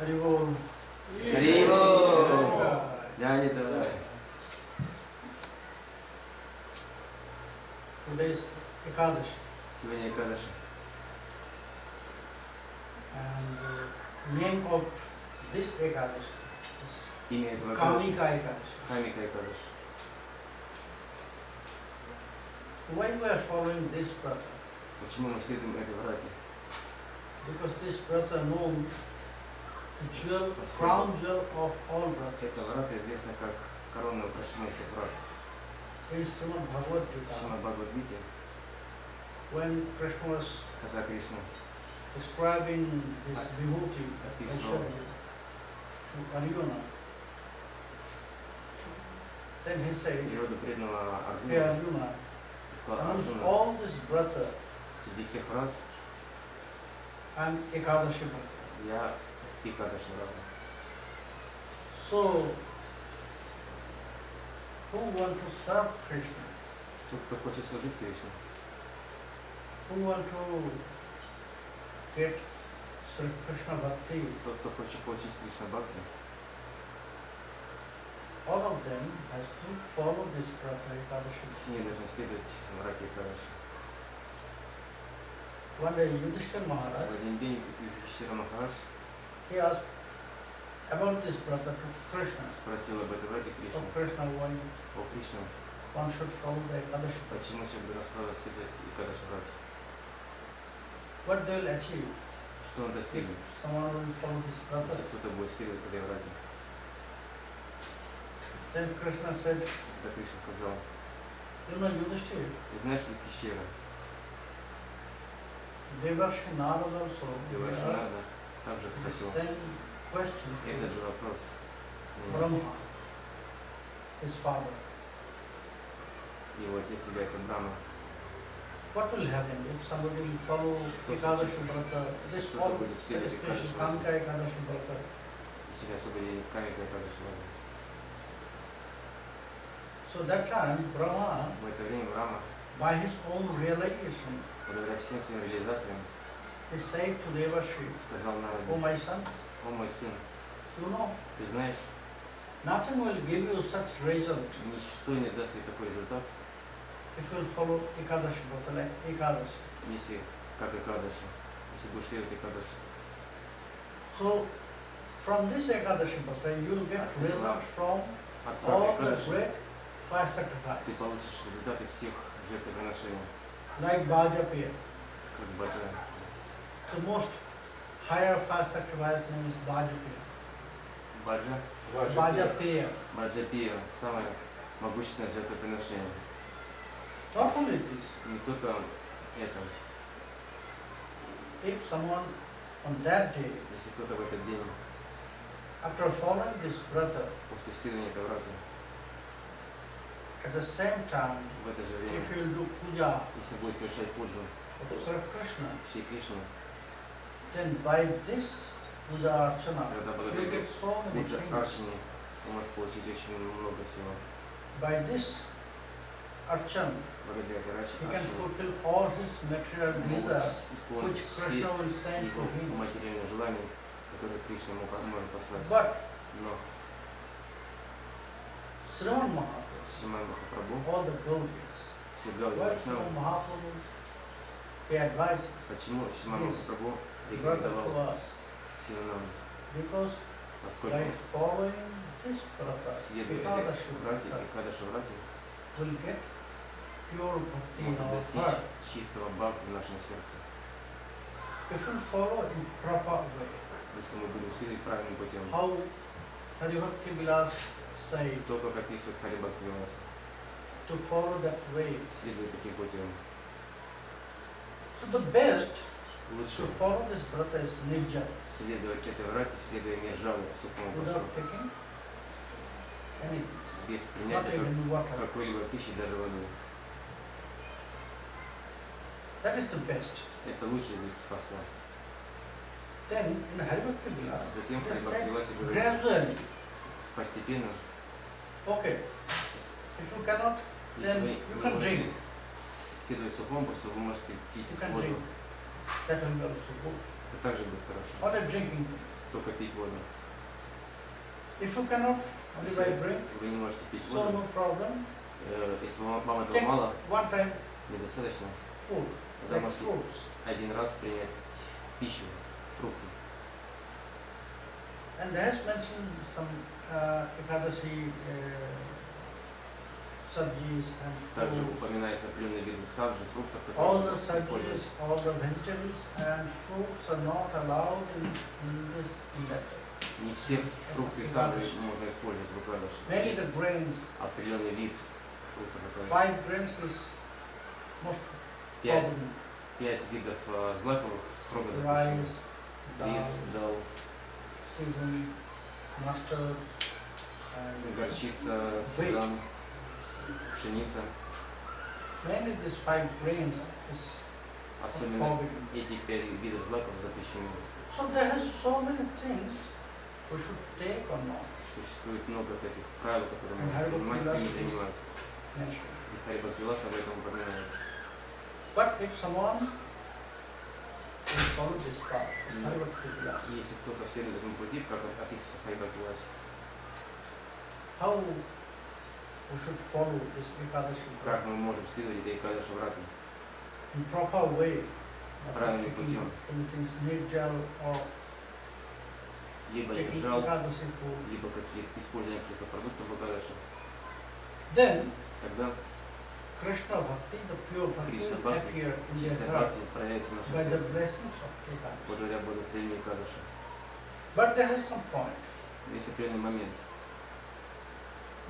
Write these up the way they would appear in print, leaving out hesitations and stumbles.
Haribol. Haribol. Jai Jai. Today is Ekadashi. Сегодня Экадаши. And name of this Ekadashi is Имя этого Kamika Ekadashi. Камика Экадаши. Why we are following this brata? Почему мы следуем этой врате? Because this brata known the jewel, crown jewel of all bratas. Эта врата известна как корона украшенных врат. In Srimad Bhagavad Gita, Шримад Бхагавад-гите, when Krishna was когда Кришна describing this vibhuti описывал to Arjuna, then he said, природу преданного hey Арджуна, Arjuna, сказал amongst Арджуна, all this brata, среди всех врат I am Ekadashi brata. я Экадаши врата. So, who want to serve Krishna? Тот, кто хочет служить Кришне, Who want to get Sri Krishna Bhakti? тот, кто хочет получить Кришна Бхакти, All of them has to follow this brata Ekadashi. все они должны следовать врате Экадаши. One day Yudhishthira Maharaj, В один день Юдхиштхира Махарадж he asked about this brata to Krishna. спросил об этой врате Oh Кришну. Krishna, why О Кришна, one should follow the Ekadashi? почему человек должен следовать Экадаши врате? What they will achieve Что он достигнет, if someone will follow this brata? если кто-то будет следовать по этой врате? Then Krishna said, Тогда Кришна сказал, you know Yudhishthira, ты знаешь Юдхиштхира, Devarshi Narada also, he Деварши asked Нарада также the спросил same question этот to же вопрос. Brahma, his father. Его отец является Брахма. What will happen if somebody will follow Ekadashi brata? This follow, especially Kamika Ekadashi brata. Если особо и Камика Экадаши врата. So that time Brahma, В это время Брахма, by his own realization, благодаря всем своим реализациям, he said to Devarshi, сказал oh Нараде, my son, о мой сын, you know, ты знаешь, nothing will give you such result ничто не даст тебе такой результат, if you will follow Ekadashi brata, like Ekadashi. если как Экадаши, если будешь следовать Экадаши. So from this Ekadashi brata, you will get result from От all врата the Экадаши great fast ты sacrifice, получишь результат из всех жертвоприношений, like Bhajapaya. как Баджа. The most higher fast sacrifice name is Bhajapaya. Баджа, Bhajapaya. Баджапия, самое могущественное жертвоприношение. Not only this, Не только это, if someone on that day, если кто-то в этот день, after following this brata, после следования этой враты, at the same time, в это же время, if you will do puja если будет совершать пуджу of Sri Krishna, Шри Кришне, then by this puja archana, тогда you благодаря will get so many пуджа things. Арчане ты можешь получить очень много всего. By this archan, Благодаря этой he can Арчане fulfill all his material desires, исполнить which все Krishna will send to его him. материальные желания, которые Кришна ему может послать. But Но Sriman Mahaprabhu, Шриман Махапрабху, all the Gaudiyas, все why Гаудия Sriman Mahaprabhu, he advises почему Шриман Yes. Махапрабху brother рекомендовал to us, силам, because поскольку by following this brata, следуя Ekadashi этой врате, brata, Экадаши врате, will get pure bhakti in можно our достичь heart. чистого бхакти в нашем сердце. If we follow in proper way, Если мы будем следовать правильным путем, how Haribhakti Vilas say, то, как описывает Хари Бхакти Вилас, to follow that way. следуя таким путем. So the best Лучше to follow this brata is nijja, следовать этой врате, следуя нержаву, сухому without посту, taking anything, без not принятия even water. какой-либо пищи, даже воды. That is the best. Это лучший вид поста. Then in Haribhakti Vilas, Затем в they Хари Бхакти say Виласе говорится, gradually, постепенно, okay, if you cannot, если then вы you не can можете drink, следовать сухому посту, вы можете пить you can воду. drink. That will be also good. это также будет хорошо. Only drinking things. Только пить воду. If you cannot, only by Если drink, вы не можете пить so воду, no problem. если вам этого Take мало, one time недостаточно, food, тогда like можете fruits. один раз принять пищу, фрукты. And has mentioned some ekadashi sabjis and Также fruits. упоминается определенные виды саджи, фруктов, All которые the можно использовать. sabjis, all the vegetables and fruits are not allowed in that way. Не все фрукты и саджи можно использовать в выкладыше. Mainly Есть the grains. определенный вид фруктов выкладыше. 5 grains is most Пять forbidden. видов злаковых строго Rice, запрещено. Рис, dal, дал, sesame, mustard, and горчица, сезам, пшеница. mainly these 5 grains is Особенно forbidden. эти 5 видов злаков запрещены. So there is so many things we should take or not. Существует много таких правил, которые And можно принимать и не philosophy принимать. mentioned. И Харибхактивиласа об этом упоминает. But if someone will follow this path, И если кто-то следует этому пути, как описывается в Харибхактивиласе, how we should follow this Ekadashi как мы можем следовать этой Экадаши Врати in proper way, not правильным taking путем. anything nirjal or Либо taking держал, Ekadashi food, либо использование каких-то продуктов в Экадаши. then Тогда Krishna Bhakti, the pure Bhakti, Кришна will Бхакти, appear in their чистая heart Бхакти проявится в нашем by the сердце blessings of Ekadashi. благодаря благословению Экадаши. But there is some point. Есть определенный момент.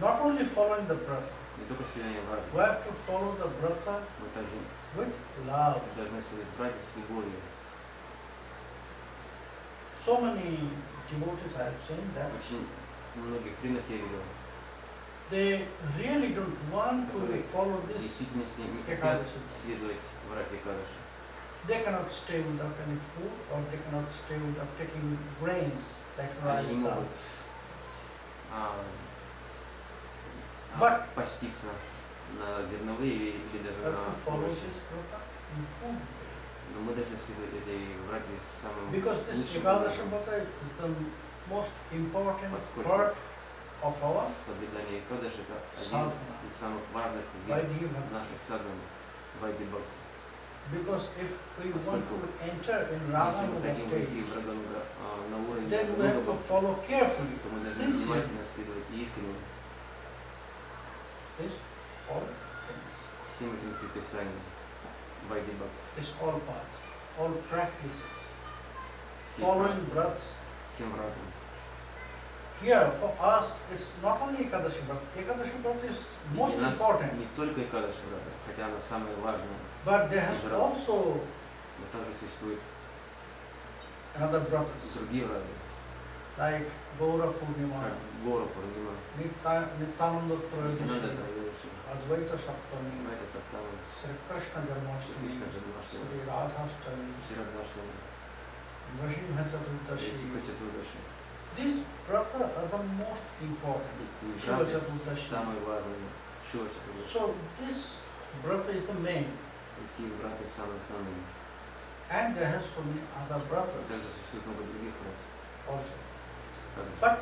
Not only following the brata, Не только следование Врати, we have to follow the brata мы также with love. должны следовать Врати с любовью. So many devotees I have seen that Очень многих преданных я видел, they really don't want to которые follow в this. действительности не хотят следовать Врати Экадаши. They cannot stay without any food, or they cannot stay without taking grains like rice. Они не dal. могут But- поститься на зерновые или We даже have на to follow овощи. this brata in food way. Но мы должны следовать этой Врати самым Because this лучшим Ekadashi образом. brata is the most important Поскольку part of our Соблюдание Экадаши это один sadhana, из самых важных видов Vaidhi Bhakti. наших садхан Вайди Бхакти. Because if we want Поскольку to enter in Если мы Raganuga хотим войти stage, в Рагануга на уровень then we have to Рагануга, follow carefully то мы должны sincerely внимательно следовать и искренне this all things, всем этим предписаниям Вайди Бхакти, this all path, all practices, всем following вратам, brothers. всем вратам. Here for us, it's not only Ekadashi Bhakti. Ekadashi Bhakti is most Для нас important, не только Экадаши Врата, хотя она самая важная, but there has Brata. also но также существует another brothers другие враты, like Gaura Purnima, как Гора Пурнима, Nityananda Нитянанда Trayodasi, Троедаши, Advaita Saptami, Вайта Саптама, Sri Krishna Шри Janmashtami, Кришна Джанмаштами, Sri Radhashtami, Ширадаштами, Nrsimha Chaturdashi. Сика Чатурдаши. These brata are the most important. Эти Шива враты Чатурдаши. самые важные. Шива Чатурдаши. So this brata is the main, Эти враты самые основные. and there has so many other brothers Также существует много других врат. also. Также. But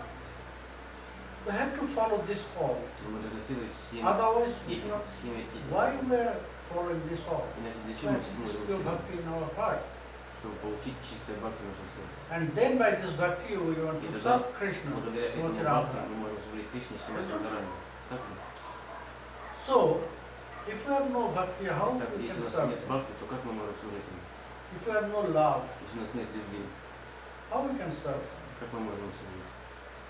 we have to follow this all. Но мы должны следовать всем Otherwise, we этим, cannot. всеми этим. Why we are following this all? Иначе для чего мы This всему is этому pure следуем? bhakti in our heart. Чтобы получить чистое бхакти в нашем сердце. And then by this bhakti we want to И serve тогда, Krishna, благодаря этому Srimati бхакти, Radha. мы можем служить Кришне, Шримати Радхарани. Так ли? So, if we have no bhakti, how Так, we если can у нас serve нет them? бхакти, то как мы можем служить им? If we have no love, Если у нас нет любви, how we can serve them? как мы можем служить?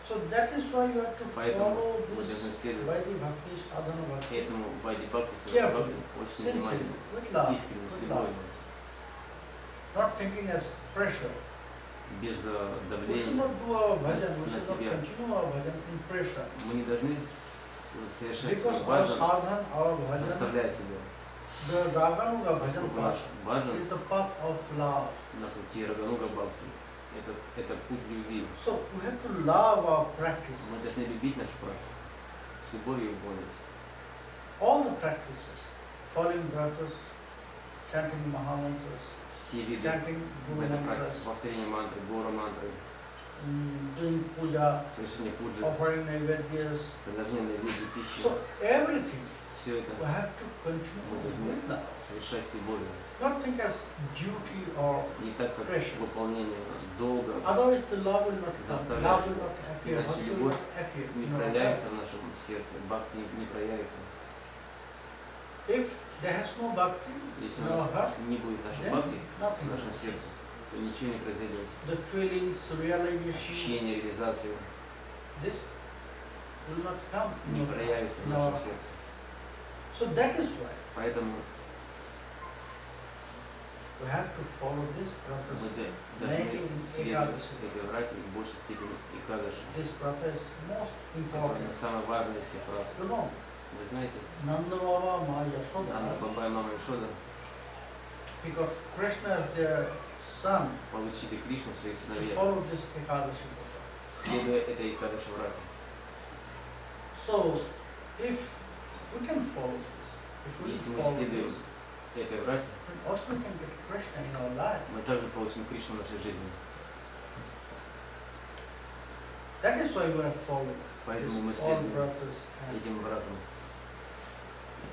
So that is why you have to Поэтому follow мы this должны следовать Vaidhi Bhakti, Sadhana Bhakti, этому Вайди Бхакти, Carefully, Бхакти очень sincerely, внимательно, with love, искренне, с with love, любовью, not thinking as pressure. без We should давления. not do our bhajan, we на should not себя. continue our bhajan in pressure. Мы не должны совершать Because свой our баджан, sadhan, our bhajan, заставляя себя. the Raganuga bhajan Поскольку наш path баджан is the path of love. на пути Рагануга Бхакти, это путь любви. So we have to love our practice. Мы должны любить нашу практику, с любовью выполнять. All the practices, following brothers, chanting Mahamantras, все виды chanting Guru этой практики, mantras, повторение мантры, гуру мантры, doing puja, совершение пуджи, offering naivedyas. предложение нейведьи пищи. So everything Все это we have to continue мы должны with love. совершать с любовью. Not think as duty or Не так, как pressure. выполнение долга. Otherwise the love will not come, Заставлять love себя. will not appear, Иначе bhakti will любовь not appear. не in our проявляется heart. в нашем сердце, бхакти не проявится. If there has no bhakti Если in у our нас heart, не будет нашей then бхакти в nothing will нашем happen. сердце, то ничего не произойдет. The feelings, realization, Ощущение, реализация this will not come не in our heart. проявится в No. нашем сердце. So that is why Поэтому we have to follow this brother's. мы должны следовать этой врате в большей степени и кадыши. This brother is most Это important. самое важное из всех врат. You know, Вы знаете, Nanda Baba, Ma Анна Yashoda, Баба и мама Ишода because Krishna is their son, получили Кришну в своих to сыновьях, follow this Ekadashi Brata. следуя этой кадыши врате. So, if we can follow this, if we Если мы follow следуем this, этой врате, then also we can get Krishna in our life. мы также получим Кришну в нашей жизни. That is why we are following Поэтому мы this, all следуем brothers. And этим вратам.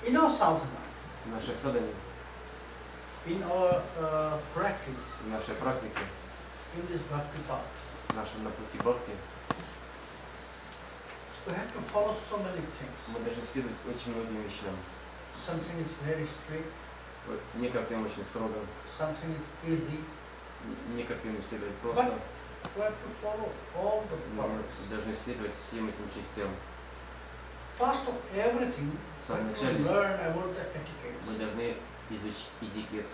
in our sadhana, В нашей садане, in our practice, в нашей практике, in this bhakti path, в нашем на пути бхакти, we have to follow so many things. мы должны следовать очень многим вещам. Something is very strict, Вот некоторым очень строго, something is easy. некоторым следовать просто. We have to follow all the Мы parts. должны следовать всем этим частям. First of everything, В we самом have to начале learn about the мы etiquettes. должны изучить этикет.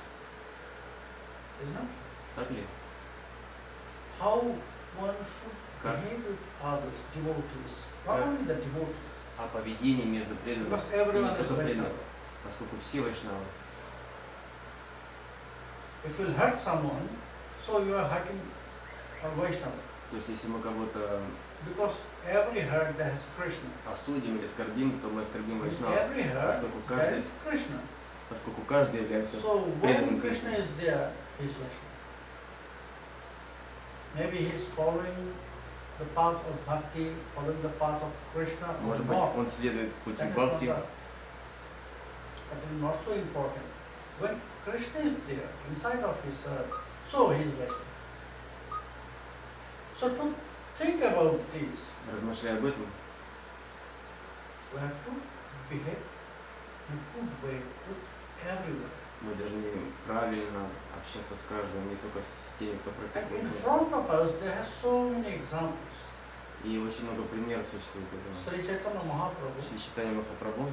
Isn't it? Так ли? How one should Как? behave with others, devotees. Not Как? only the devotees, О поведении между преданными. because И не everyone is только преданными, Vaishnava. поскольку все вайшнавы. If you hurt someone, so you are hurting a Vaishnava. То есть если мы кого-то Because every hurt there is Krishna. осудим или оскорбим, то мы оскорбим In вайшнава. every hurt Поскольку there каждый, is Krishna. поскольку каждый является So преданным when Krishna Кришне. is there, he is Vaishnava. Maybe he is following the path of bhakti, following the path of Krishna or Может быть, not. он следует пути That is бхакти. not so important. When Krishna is there, inside of his heart, so he is Vaishnava. So to think about this, Размышляя об этом, we have to behave in a good way with everyone. мы должны правильно общаться с каждым, не только с теми, кто And практикует. in front of us, there are so many examples. И очень много примеров существует этого. Sri Chaitanya Mahaprabhu, Шри Чайтанья Махапрабху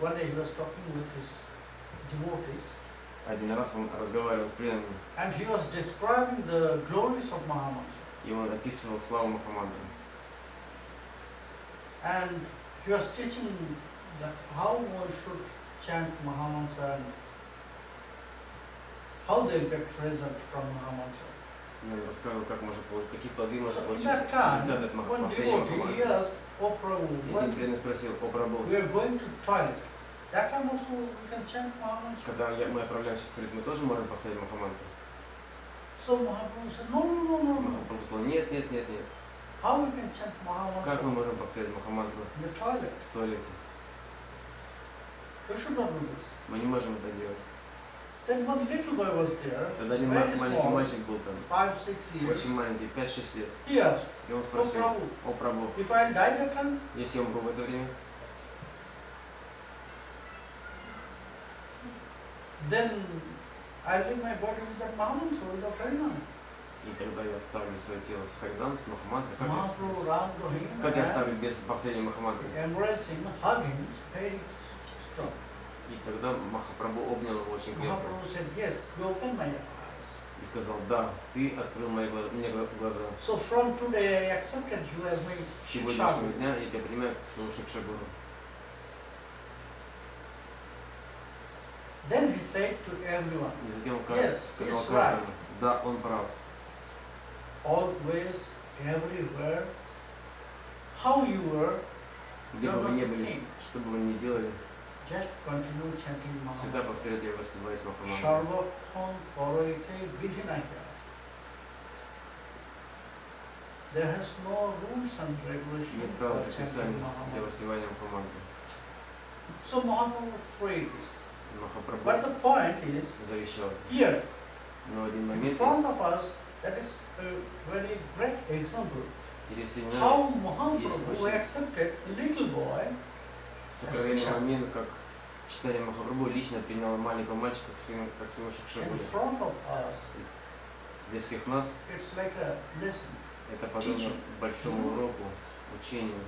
one day he was talking with his devotees, один раз он разговаривал с преданными, and he was describing the glories of Mahamantra. и он описывал славу Махамантры. And he was teaching that how one should chant Mahamantra and how they'll get result from Mahamantra. И он рассказывал, как можно получить, какие плоды можно So in получить that time, результат от one повторения devotee he Махамантры. asked, "Oh Prabhu, И when один преданный спросил: о Прабху, we are going to toilet, that time also we can chant Mahamantra?" когда мы отправляемся в туалет, мы тоже можем повторять Махамантру? So Mahaprabhu said, no. Махапрабху сказал: нет, нет, нет, нет. How we can chant Как мы Mahamantra можем повторять Махамантру in the toilet? в туалете? We should not do this. Мы не можем это делать. Then one little boy was there, Тогда один very маленький small, мальчик был там, 5-6 years. очень маленький, 5-6 лет. He asked, И он "Oh спросил: Prabhu, о Прабху, if I die that time, если я умру в это время, then I'll leave my body with that Mahamantra, with that Harinam." и тогда я оставлю свое тело с Харинам, с Махамантрой. Mahaprabhu ran to him Как я and оставлю без повторения Махамантры? embraced him, hugged him very strong. И тогда Махапрабху обнял его очень крепко Mahaprabhu said, "Yes, you open my eyes. и сказал: да, ты открыл мои глаза, мне глаза. So from today I accepted you as my С сегодняшнего Shikshaguru." дня я тебя принимаю как своего Шикшагуру. Then he said to everyone, И затем он Yes, сказал he's каждому: да, он прав. always, everywhere, how you were, Где бы вы ни были, что бы вы ни делали, just continue chanting всегда Mahamantra. повторяйте и воспевайте Махамантру. Sarvakham Paroite Vidhinaya. There has no rules and regulations Нет for правил chanting предписаний для Mahamantra. воспевания Махамантры. So Mahaprabhu prayed this. Махапрабху But the point is, завещал. here, Но один in момент front есть, of us, that is a very great example. или соединяет How есть Mahaprabhu очень accepted a little boy, сокровенный момент, как читание Махапрабху лично принял маленького мальчика как своего in Шакшапури. front of us. Для всех нас It's like a lesson. это подобно большому уроку, учению.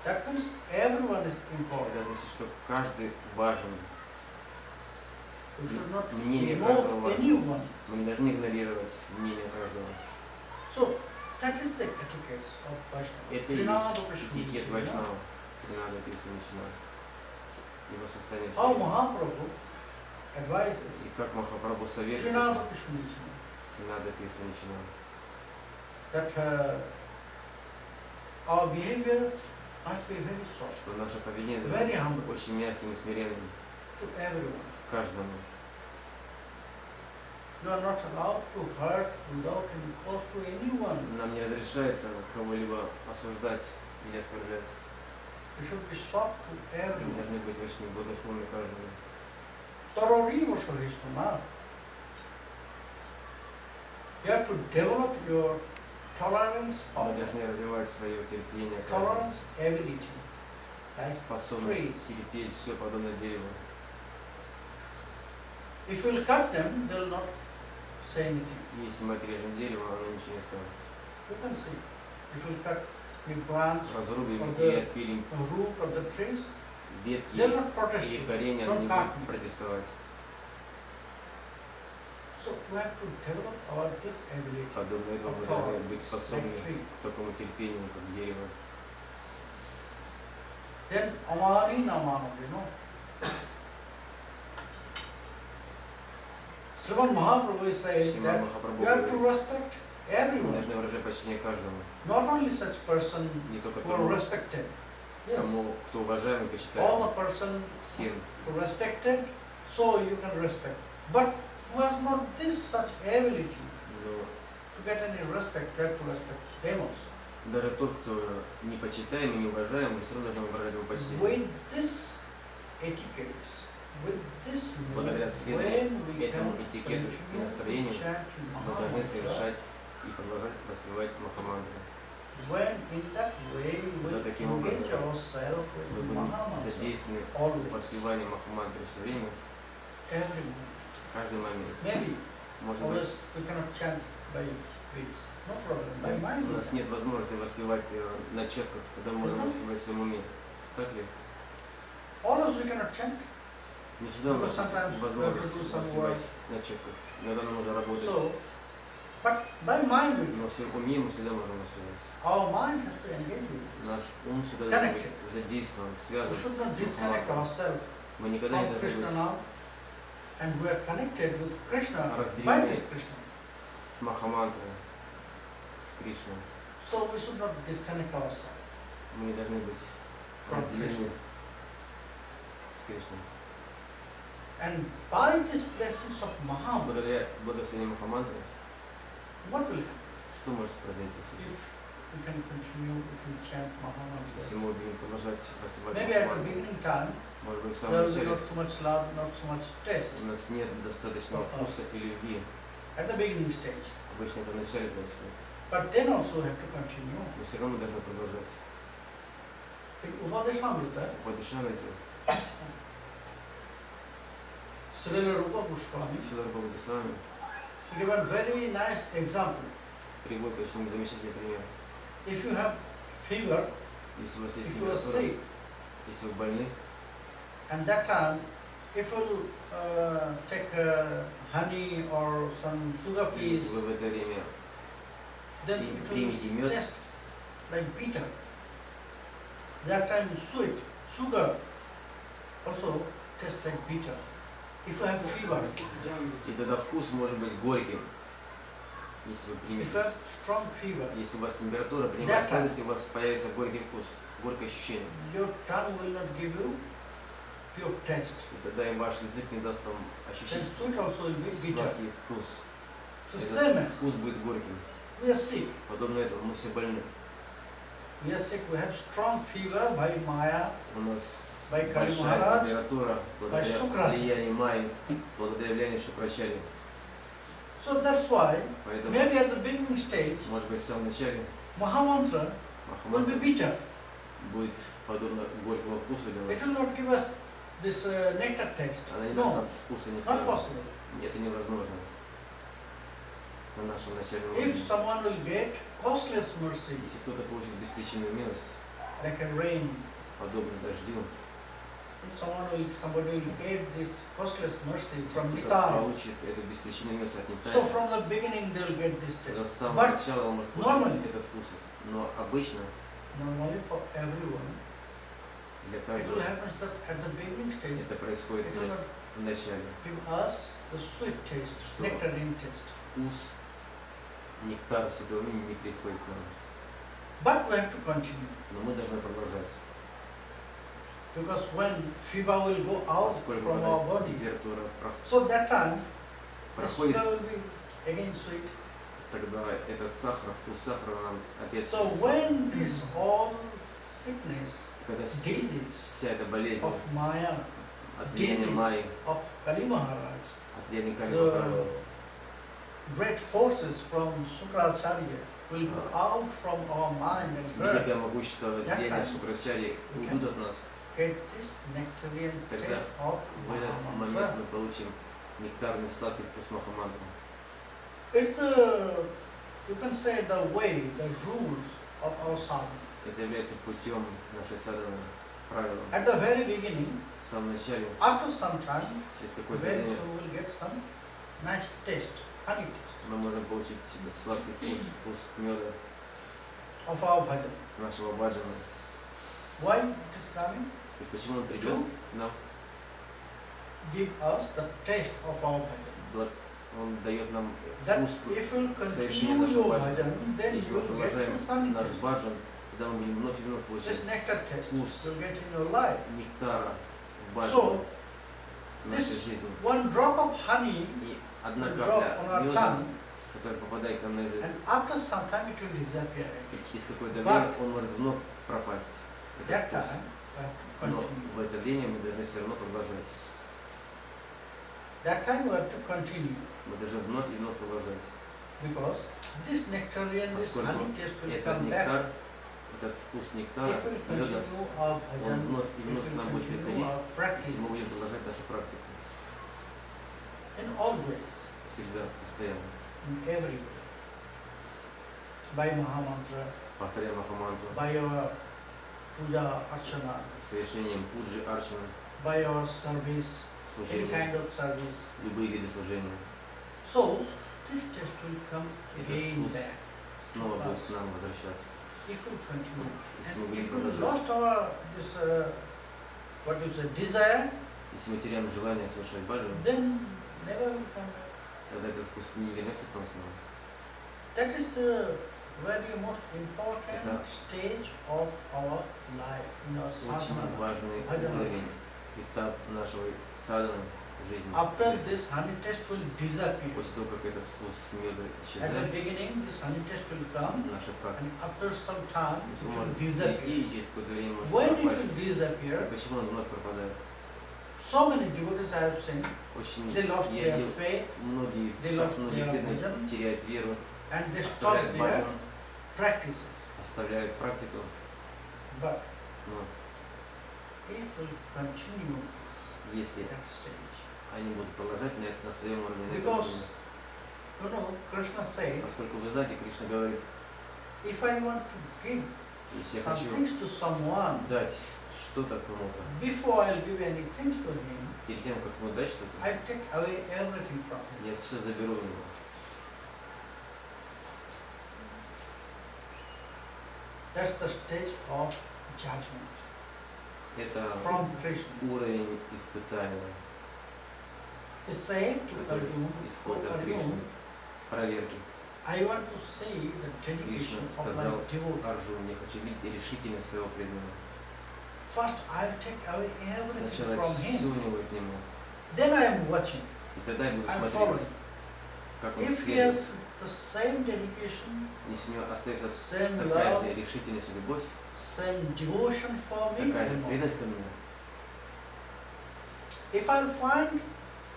That means everyone is Это important. значит, что каждый важен. You should not Мнение ignore каждого важно. anyone. Мы не должны игнорировать мнение каждого. So that is the etiquette of Vaishnava. Это и Trinada есть Vishnu этикет Vishnu. Вайшнава. Тринада Писанична. Его состояние How святого. Mahaprabhu advises И как Махапрабху советует Trinada Vishnu Vishnu, Тринада Писанична. that our behavior must be very soft Что наше поведение Very должно humble. быть очень мягким и смиренным to everyone. каждому. You are not allowed to hurt without any cause to anyone. Нам не разрешается кого-либо осуждать или оскорблять. You should be soft to Мы everyone. должны быть очень благосклонны каждому. Thoroughly Vishnu. You have to develop your tolerance Мы power, должны развивать свое терпение, tolerance ability, like способность trees. терпеть все подобно дереву. If you will cut them, they will not say anything. Если мы отрежем дерево, оно ничего не скажет. You can see. If you cut the branch, Разрубим Or или the- отпилим the root of the trees, ветки they will not protest или you. корень, Don't они не cut будут me. протестовать. So we have to develop our this ability Подобно этому мы of должны tolerance, быть like способны tree. к такому терпению, как дерево. Then Amari Namanam, Sriman Mahaprabhu is saying Шримад that Махапрабху you have to говорит, respect мы everyone, должны выражать почтение каждому, not only such person не только who are тому, respected. Yes, кому, кто уважаем и all почитаем, the person всем. who respected, so you can respect. But who has not this such ability Но to get any respect, you have to respect them also. даже тот, кто не почитаем и не уважаем, мы все равно должны выражать его почтение. With this etiquette, with this Благодаря when следованию we этому can этикету и continue настроению chanting мы должны Mahamantra, совершать и продолжать воспевать Махамантру. when in that way we Да, таким engage образом ourselves Мы with будем Mahamantra, задействованы в always, воспевании Махамантры все время, every moment. каждый момент. Maybe Может быть, always we cannot chant by weeks, no problem, by mind. у нас нет возможности воспевать на четках, тогда мы можем воспевать в своем уме. Так ли? Always we cannot chant. Не всегда у нас есть Sometimes we have to возможность do some воспевать work. на четках. Иногда нам нужно работать. So, but by mind we Но can. в своем уме мы всегда можем воспевать. Our mind has to engage with this. Наш ум всегда должен быть Connected. задействован, We связан should not с disconnect Махамантрой. ourselves Мы никогда не from должны Krishna быть now, and we are connected with Krishna by разделены this Krishna. с Махамантрой, с Кришной. So we should not disconnect ourselves. Мы не должны быть From разделены с Кришной. And by these blessings of Mahamantra, Благодаря благословению Махамантры, what will happen? что может произойти сейчас? We can continue, we can chant Mahamantra. Если мы будем продолжать воспевать Maybe at the Махамантру, beginning time, может быть, в there самом will be начале not so much love, not so much taste. у нас нет достаточного вкуса и любви. At the beginning stage. Обычно это в начале происходит. But then also have to continue. Но все равно мы должны продолжать. In Upadeshamrita, Падишамрити, Srila Rupa Goswami Шрила Бхагаватисвами gave a very nice example. приводит очень замечательный пример. If you have fever, Если у вас есть if you are температура, sick, если вы больны, and that time, if you take honey or some sugar и piece, если вы в это время then it примите will мед, taste like bitter. That time sweet, sugar also tastes like bitter. If you have fever, и тогда вкус может быть горьким. Если вы if примете, you have strong fever, если у вас температура, принимая сладости, у вас появится горький вкус, горькое ощущение. your tongue will not give you pure taste. И тогда и ваш язык не даст вам Then ощущать sweet also will be bitter. сладкий вкус. So Этот same as вкус будет горьким. we are sick. Подобно этому мы все больны. We are sick. We have strong fever by Maya. У нас By Kali большая Maharaj, температура благодаря Sukrasa. влиянию Майи, благодаря влиянию Шукрачари. So that's why Поэтому, maybe at the beginning stage, может быть, в самом начале Mahamantra will be Махамантра bitter. будет подобно горькому вкусу для It вас. will not give us this nectar taste. Она не даст No, нам вкуса not нектара. possible. Это невозможно на нашем начальном If уровне. someone will get costless mercy, Если кто-то получит беспричинную милость, like a rain, подобно дождю, if somebody will get this costless mercy если from кто-то Nitai, получит эту беспричинную милость от so Нитая, from the beginning they will get this тогда с taste. самого But начала он может normally- получить этот вкус. Но обычно normally for everyone, для it will каждого happen that at the beginning stage, это происходит it will not в начале. give us the sweet taste, Что? nectarine taste. Вкус нектара святого имени не приходит к нам. But we have to continue. Но мы должны продолжать. Because when fever will go out Поскольку from our когда body, температура so that time the проходит, sugar will be again sweet. тогда этот сахар, вкус сахара нам отец. So when this all sickness Когда disease вся эта болезнь of Maya, от влияния disease Майи, of Kali Maharaj, от влияния Кали the Махараджа, great forces from Sukracharya will go out from our mind and birth, великое могущество влияния Шукрачари уйдут от нас. get this nectarian Тогда taste of в этот момент Mahamantra. мы получим нектарный сладкий вкус Махамантры. It's the, you can say the way, the rules of our sadhana. Это является путем нашей садханы, правилом. At the very beginning, В самом начале, after some time, через какое-то very время, soon we'll get some nice taste, honey taste мы можем получить сладкий вкус, вкус меда of our bhajan. нашего баджана. Why it is coming? И почему он придет к нам? Give us the taste of our bhajan. Он дает нам That вкус if you совершения continue нашего your баджана. bhajan, then Если you мы will get продолжаем this honey наш taste. баджан, тогда мы будем вновь и вновь получать This nectar taste вкус you'll get in your life. нектара в баджане So, в нашей this жизни. one drop of honey И одна will drop on капля our меда, tongue, которая попадает к нам на язык, and after some time it will disappear. и через какое-то But- время он может вновь пропасть. That Этот вкус. time we have to Но continue. в это время мы должны все равно продолжать. That time we have to continue Мы должны вновь и вновь продолжать. because this nectarian, this Поскольку honey taste will этот come back. нектар, этот вкус нектара, If we меда, continue our он bhajan, вновь и if вновь we к нам будет continue приходить, our если practice мы будем продолжать нашу практику. in all ways, Всегда, постоянно. in every way, by Mahamantra, Повторяя Махамантру, by your puja, archana, совершением пуджи, арчана, by your service, any служения, kind of service. любые виды служения, So, this taste will come Этот again вкус back снова будет к нам возвращаться. if we continue. Если мы And будем if we продолжать. lost our this what is a desire, Если мы теряем желание совершать баджан, then never will come back. тогда этот вкус не вернется к нам снова. That is the very most important Это stage of our life, in our очень sadhana. важный Bhajan. уровень, этап нашего садханы жизни. After жизни. this honey taste will disappear. После того, как этот вкус меда At the исчезает, beginning, this honey taste will come, наша практика and after some time, it если will может disappear. прийти и через какое-то время может When it пропасть. will disappear, Почему он вновь пропадает? so many devotees I have seen, Очень they lost я their видел, faith многие, they так lost многие their преданные bhajan. теряют веру, and they stop оставляют their баджан, practices. оставляют практику, But но if we continue this, если that stage, они будут продолжать на своем уровне, на этом because уровне. you know Krishna said, Поскольку вы знаете, Кришна говорит, if I want to give если я some хочу things to someone, дать что-то кому-то, before I'll give any things to him, перед тем, как ему дать что-то, I'll take away everything from him. я все заберу у него. That's the stage of judgment Это from Krishna. уровень испытания, He said to который Arjuna, исходит от Arjuna, Кришны, проверки. I want to see the dedication Кришна of my сказал devotee. Арджуне, я хочу видеть решительность своего преданного. First I'll take away everything Сначала from все him. у него отниму. Then I am watching. И тогда я буду I'm смотреть, following. как он If he следует. has the same dedication, Если у него остается same такая love, же решительность и любовь, same devotion for me, такая же then преданность ко мне, if I'll find,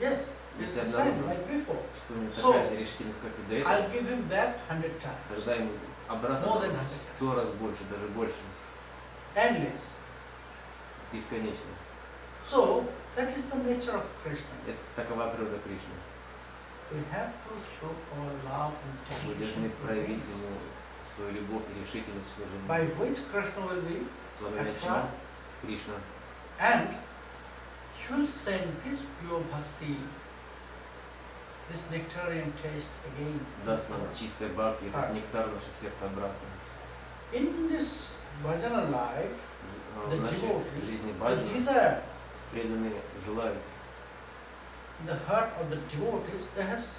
yes, it's если the я same обнаружу, like before, что у него So, такая же решительность, как и до этого, I'll give him back 100 times. тогда ему обратно More than дам 100. 100 раз больше, даже больше, Endless. бесконечно. So, that is the nature of Krishna. Это такова природа Кришны. We have to show our love and Мы dedication должны to проявить him, ему свою любовь и решительность в служении. by which Krishna will be Благодаря чему attracted Кришна and he will send this pure bhakti, this nectarian taste again. даст нам чистое бхакти, этот нектар в наше сердце обратно. In this bhajana life, the В нашей devotees, жизни the баджана desire, преданные желают. in the heart of the devotees, there has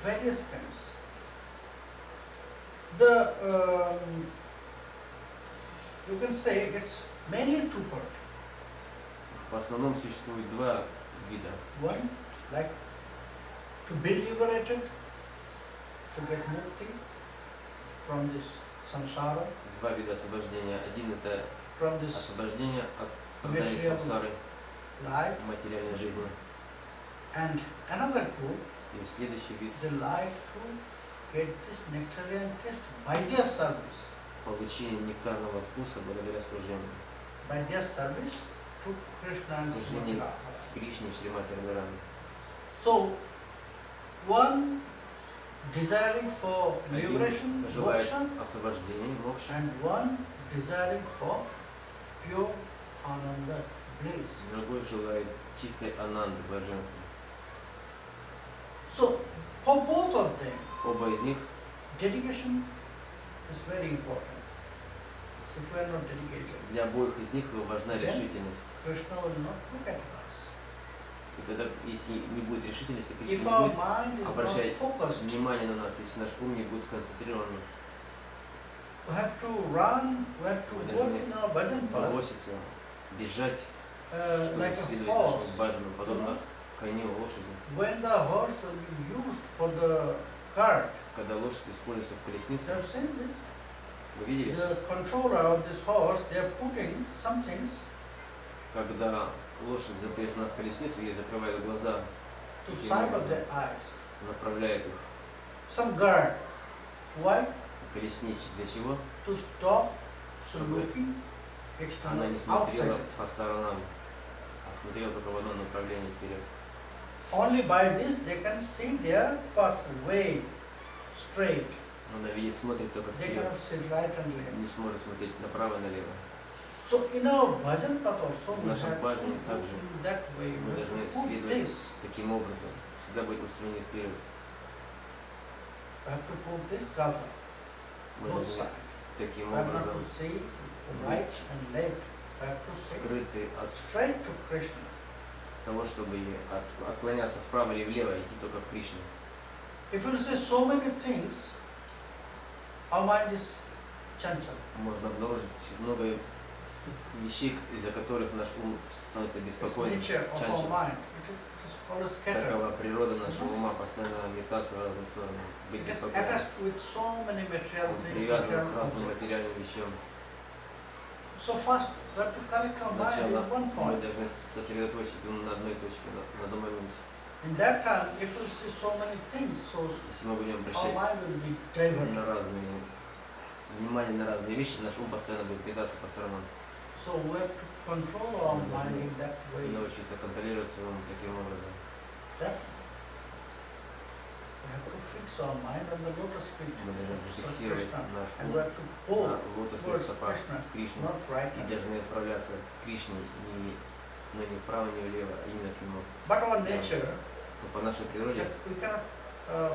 various kinds. The, you can say it's mainly two parts. В основном существует два вида. One, like to be liberated, to get mukti from this samsara, Два вида освобождения. Один это from this освобождение от страданий Material. самсары, life, материальной жизни. and another two, И следующий вид they like to get this nectarian taste by their service, получение нектарного вкуса благодаря служению. by their service to Krishna and Служение Srimati Radha. Кришне и Шримати Радхарани. So, one desiring for Один liberation, желает moksha, освобождения, мокши, and one desiring for pure ananda, bliss. другой желает чистой ананды, блаженства. So, for both of them, Оба из них, dedication is very important. If we are not dedicated, для обоих из них важна решительность. Krishna will not look at us. И тогда, если не будет решительности, If Кришна our не будет mind is not обращать focused, внимание на нас, если наш ум не будет сконцентрирован, we have to run, we have to Мы work должны in our bhajan path, броситься, бежать, чтобы like a исследовать нашему horse. баджану, подобно коню, лошади. When the horse will be used for the cart, Когда лошадь используется в you колеснице, have seen this? вы видели, The controller of this horse, they are putting some things когда лошадь запряжена в колесницу, ей закрывают глаза, to таким side of образом their eyes. направляет их Some guard. Why? колесничий. Для чего? To stop so Чтобы looking Она external, не outside. смотрела it. по сторонам, а смотрела только в одном направлении вперед. Only by this they can see their pathway straight. Она видит, смотрит только They вперед, cannot see right and left. не сможет смотреть направо и налево. So in our bhajan path also В we нашем have to баджане go также in that way. Мы We have должны to put следовать this. таким образом, всегда быть устремлены вперед. We have to put this cover, Мы both должны sides. таким We have not образом to see right and left. We have to see скрыты от straight to Krishna. того, чтобы отклоняться вправо или влево, идти только к Кришне. If you see so many things, our mind is chanchal. Можно обнаружить много вещей, из-за которых наш ум становится It's беспокойным. nature of our Chanchal. mind. It is always scattered. Такова природа нашего ума, постоянно метаться в разные стороны, быть It is беспокойным. attached with so many material Он things, привязан material к разным objects. материальным вещам. So first, we have to correct our mind Сначала in one мы point. должны сосредоточить ум на одной точке, на одном моменте. In that time, if we see so many things, so Если мы будем our обращать mind will be diverted. на разные, внимание на разные вещи, наш ум постоянно будет метаться по сторонам. So we have to control our mind in that way. И научиться контролировать свой ум таким образом. That we have to fix our mind on the lotus feet Мы должны of зафиксировать Krishna. наш And ум we have to go на лотосных towards стопах Krishna, Кришны. not right И and left. должны отправляться к Кришне, но не вправо, не влево, а именно к Нему. But our nature, Но по нашей природе that we cannot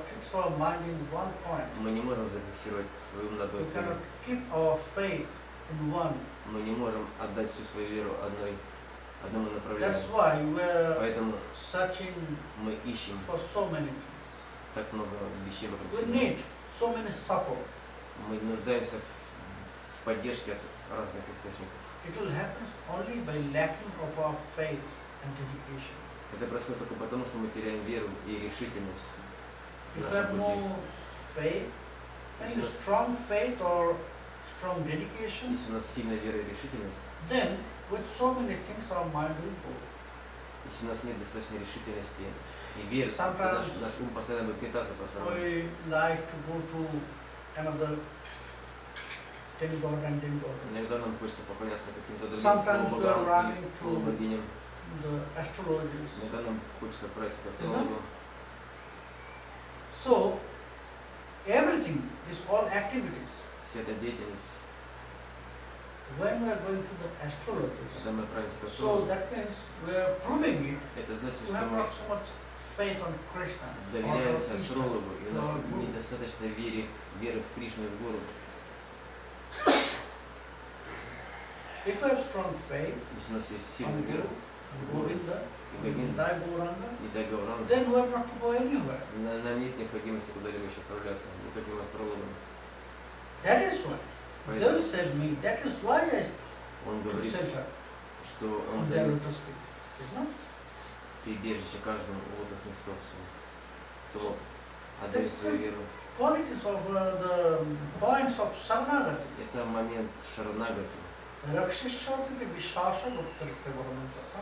fix our mind in one point. мы не можем зафиксировать свой ум на одной We цели. cannot keep our faith in one. Мы не можем отдать всю свою веру одному направлению. That's why we are Поэтому searching мы ищем for so many things. так много вещей вокруг We себя. need so many support. Мы нуждаемся в поддержке от разных источников. it will happen only by lacking of our faith and dedication. Это происходит только потому, что мы теряем веру и решительность в If we нашем have пути. no faith, Если and у нас- strong faith or strong dedication, Если у нас сильная вера и решительность, then with so many things our mind will go. если у нас нет достаточной решительности и веры, то Sometimes наш ум постоянно будет метаться по сторонам. We like to go to another demigod and demigod. Иногда нам хочется поклоняться каким-то другим Sometimes we are полубогам running или to полубогиням. the astrologers. Иногда нам хочется отправиться к астрологу. So, everything, this all activities, Вся эта деятельность, when we are going to the astrologers, когда мы отправимся к so астрологу, that means we are proving it. это значит, We что have мы not so much faith on Krishna or доверяемся Ishta, астрологу, и у to нас our Guru. недостаточно веры в Кришну и в Гуру. If we have strong faith Если у нас есть on сильная вера Guru, Govinda, и Говинда, Dai Gauranga, и Дайгаурана, then we have not to go anywhere. нам нет необходимости куда-либо еще отправляться, никаким астрологом. That is why. They Поэтому said me, that is why I он took говорит, shelter что on он their дает lotus feet. Is not? прибежище каждому лотосный стоп свой, кто отдает свою веру. Qualities of the points of Saranagati. Это момент шаранагати, Rakshishati Vishasha Guptarite Varamantata.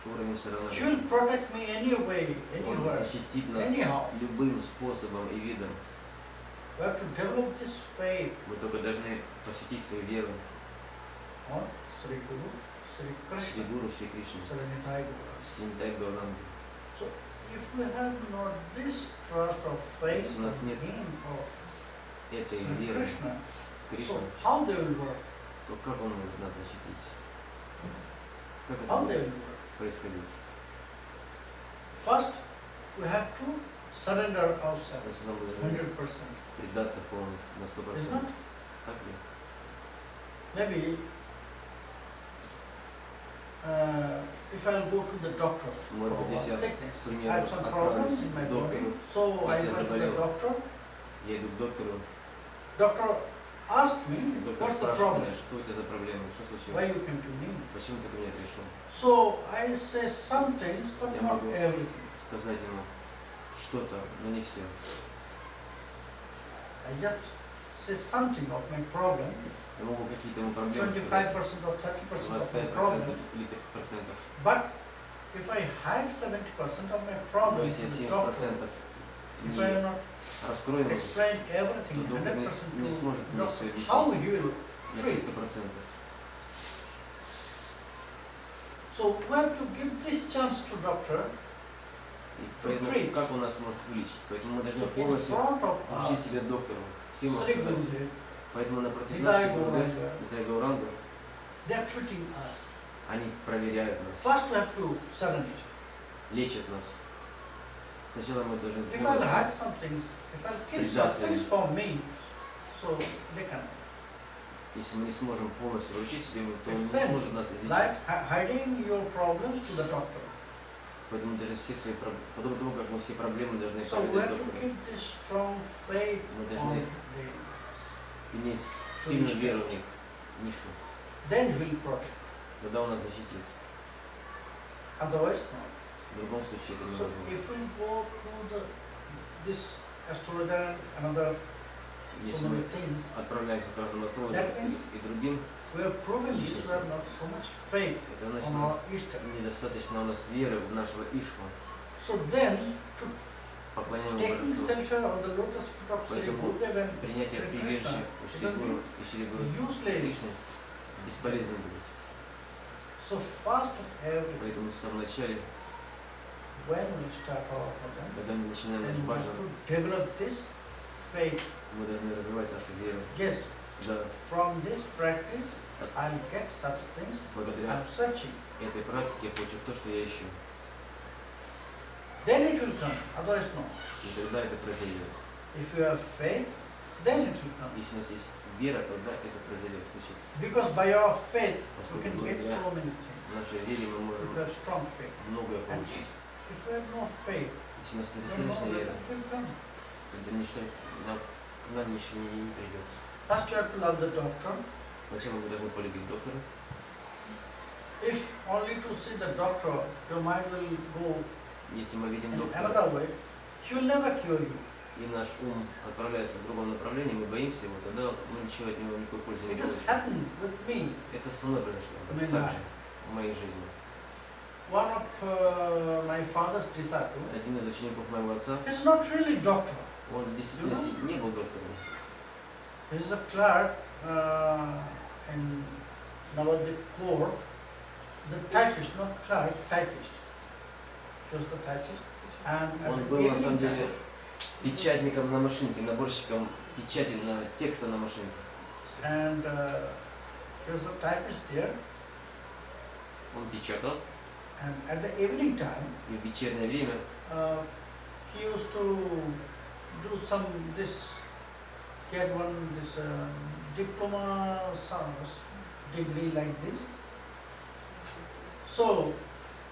уровень She шаранагати. will protect me anyway, Он anywhere, защитит нас anyhow. любым способом и видом. We have to develop this faith Мы только должны посвятить свою веру on Sri Guru, Sri Шри Krishna, Гуру, Шри Кришне, Sri Nitai Guru. Шри Дайгаурана. So, if we have not this trust or faith Если у нас in нет him or Этой Sri веры Krishna, в Кришну, so how they will work? то как он может нас защитить? Как это How they будет will work? происходить? First, we have to surrender ourselves Значит, нам нужно 100%. предаться полностью на Is 100%. not? Так ли? Maybe if I'll go to the doctor Может быть, for если я, sickness, к I примеру, have some problems отправлюсь in my к body, доктору, so I если я went to the заболел, doctor. я иду к доктору, Doctor asked me, доктор what's the спрашивает problem? меня, что у тебя за проблема, что Why случилось, you came to me? почему ты ко мне пришел? So I say some things, but Я not могу everything. сказать ему что-то, но не все. I just say something of my problem, Я могу какие-то ему проблемы 25% сказать, or 30% of my 25% problem. или 30%. But if I hide 70% of my Но problem если to я the doctor, 70% if не I am not раскрою ему, explain everything то доктор 100% не to сможет the мне doctor, все объяснить how he will на treat? 100%. So we have to give this chance to doctor. И поэтому treat. как он нас может вылечить? Поэтому мы должны So in полностью front of вручить us, себя доктору, всем Sri рассказать. Gurudev, Поэтому напротив Nitai наших Gauranga. гурудев, Нитай Гауранга, they are treating us. они проверяют нас, First we have to surrender. лечат нас. Сначала мы должны If I'll полностью hide some things, if I'll keep some предаться things им. for me, so they can. Если мы не сможем полностью вручить себе, то он It's не said, сможет нас излечить. like hiding your problems to the doctor. Поэтому даже все свои подобно тому, как мы все проблемы должны So we поведать have to доктору. keep this strong faith Мы on должны the, иметь сильную веру в них, в Мишну. then he will protect. Тогда он нас защитит. Otherwise, no. В любом случае это So невозможно. if we go to this astrologer and another Если so мы many things, отправляемся к каждому астрологу That means и другим, we have proven this, we have not so much faith это значит, on у нас our Ishta. недостаточно у нас веры в нашего Ишма. So then, to Поклоняем taking божеству. shelter of the lotus feet of Sri Поэтому Gurudev and принятие Sri прибежища Krishna, у it Шри will Гуру be и Шри Гуру useless. Кришны бесполезно будет. So first of everything, Поэтому в самом начале, when we start our program, когда мы начинаем наш then we have баджан, to develop this faith. мы должны развивать нашу веру. Yes, Да, from this practice, от- I'll get such things. благодаря I'm searching. этой практике я получу то, что я ищу. Then it will come. Otherwise, no. И тогда это произойдет. If you have faith, then it will come. Если у нас есть вера, тогда это произойдет, случится. Because by our faith, we Поскольку can get благодаря so many things. нашей вере мы If можем we have strong faith. многое And получить. if we have no faith, Если у нас then no недостаточно веры, it will come. тогда ничто, к нам ничего не придет. First you have to love the doctor. Зачем мы должны полюбить доктора? If only to see the doctor, your mind will go Если мы видим in доктора, another way, he will never cure you. и наш ум отправляется в другом направлении, мы боимся его, тогда мы ничего от него, никакой пользы не It has получим. happened with me. Это со мной произошло, Amen. так же, в моей жизни. One of my father's disciples Один из учеников моего отца, is not really doctor. он действительно не был доктором. He is a clerk in Navadvip Court. The typist, not clerk, typist. He was the typist. And at Он the был на самом evening деле time, печатником на машинке, наборщиком печати на текста на машинке. and he was a typist there. Он печатал, And at the evening time, и в вечернее время he used to do some this. He had one this diploma degree like this. So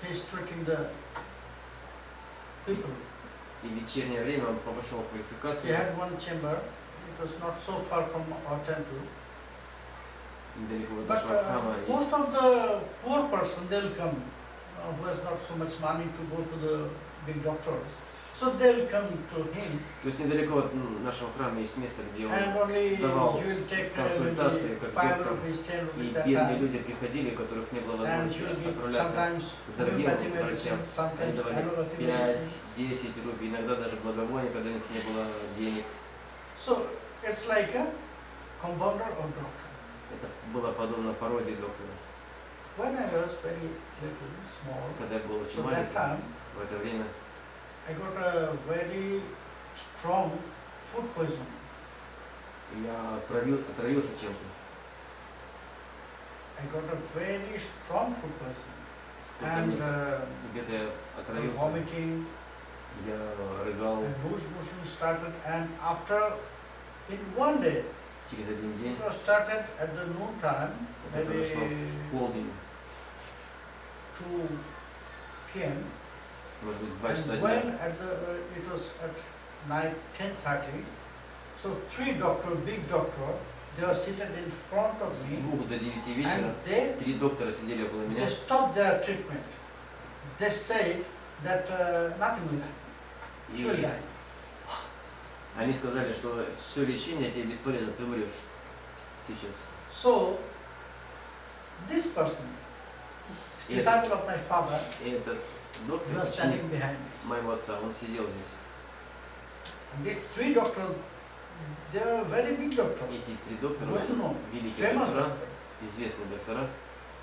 he's treating the people. и в вечернее время он повышал He квалификацию. had one chamber. It was not so far from our temple. Недалеко от But нашего храма most есть. of the poor person, they'll come, who has not so much money to go to the big doctors. So they'll come to him, То есть недалеко от нашего храма есть место, где он and only давал he will take консультации maybe как 5 доктор. rupees, 10 И rupees that бедные time. люди приходили, у которых не было And возможности he will give отправляться sometimes к дорогим homeopathy врачам. medicine, Они sometimes давали allopathy medicine. 5-10 рублей, иногда даже благовония, когда у них не было денег. So it's like a compounder or doctor. Это было подобно пародии доктора. When I was very little, small, Когда я был очень so that маленький, time в это время I got a very strong food poison. я отравился чем-то. I got a very strong food poison. Кто-то And где-то я отравился, vomiting я рыгал. and loose motion started, and after in one day, Через один день, it was started at the noon time, это произошло maybe в полдень, 2 p.m. может быть, 2 часа And дня. when at the it was at night 10:30, so 3 doctor, big doctor, they were seated in front of С me, 2 до 9 вечера and they 3 доктора сидели около меня. they stopped their treatment. They said that nothing will happen. You will И die. они сказали, что все лечение тебе бесполезно, ты умрешь сейчас. So this person, Yeah. disciple of my father, И этот he доктор, was ученик standing behind me. моего отца, он сидел здесь. And these 3 doctors, they were very big doctors, Эти 3 доктора, well known, великие famous доктора, doctors. известные доктора,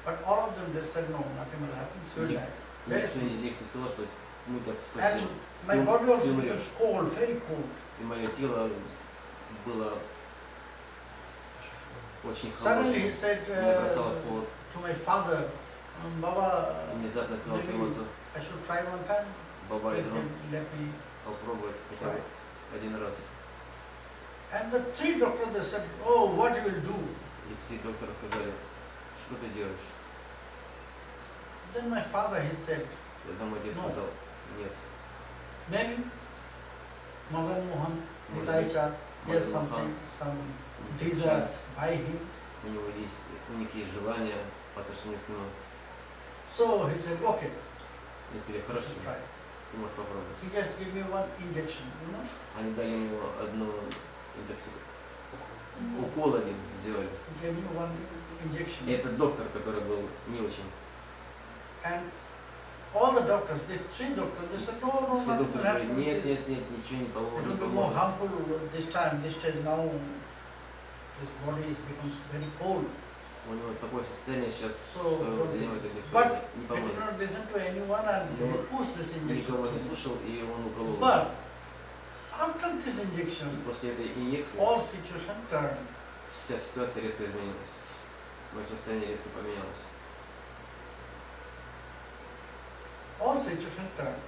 But all of them, they said no, nothing will happen. You will die. Very никто soon. из них не сказал, что мы тебя And спасем. my You- body also you becomes will. cold, very cold. И мое тело было очень Suddenly he холодным. said Меня бросало в холод. to my father, Baba, И внезапно сказал своему отцу: I should try one time. баба, Please иди let me. попробовать хотя бы один раз. And the 3 doctors, they said, oh, what you will do? И 3 доктора сказали: что ты делаешь? Then my father, he said, Тогда мой отец No. сказал: нет. maybe Madan Mohan, Может Nitai быть, Chand, he has Мадан something, Мохан, some Нитай desire Чанд, by him. у них есть желание по отношению к нему. So he said, okay, Они сказали: you хорошо, should try. ты можешь попробовать. He just gave me one injection, you know. Они дали ему одну укол один сделали. He gave me one injection. И этот доктор, который был не очень. And all the doctors, these 3 doctors, they said, no, no, Все nothing will докторы happen говорят: with нет, this. нет, нет, ничего не It will поможет. be more harmful this time, this stage now. His body is becomes very cold. У него такое состояние сейчас, So, что для него это but бесполезно, не I did поможет. not listen to anyone and he No. pushed this Никого не injection. слушал, и он уколол. But after this injection, После этой инъекции all situation turned. вся ситуация резко изменилась. Мое состояние резко поменялось. All situation turned.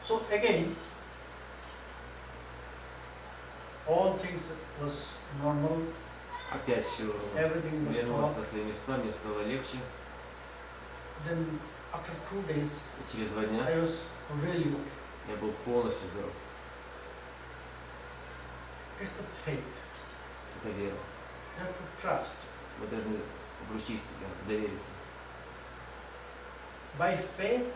So again, all things was normal, Опять все everything was вернулось stopped. на свои места, мне стало легче. Then after 2 days, И через 2 дня I was really okay. я был полностью здоров. It's the faith. Это вера. You have to trust. Вы должны вручить себя, довериться. By faith,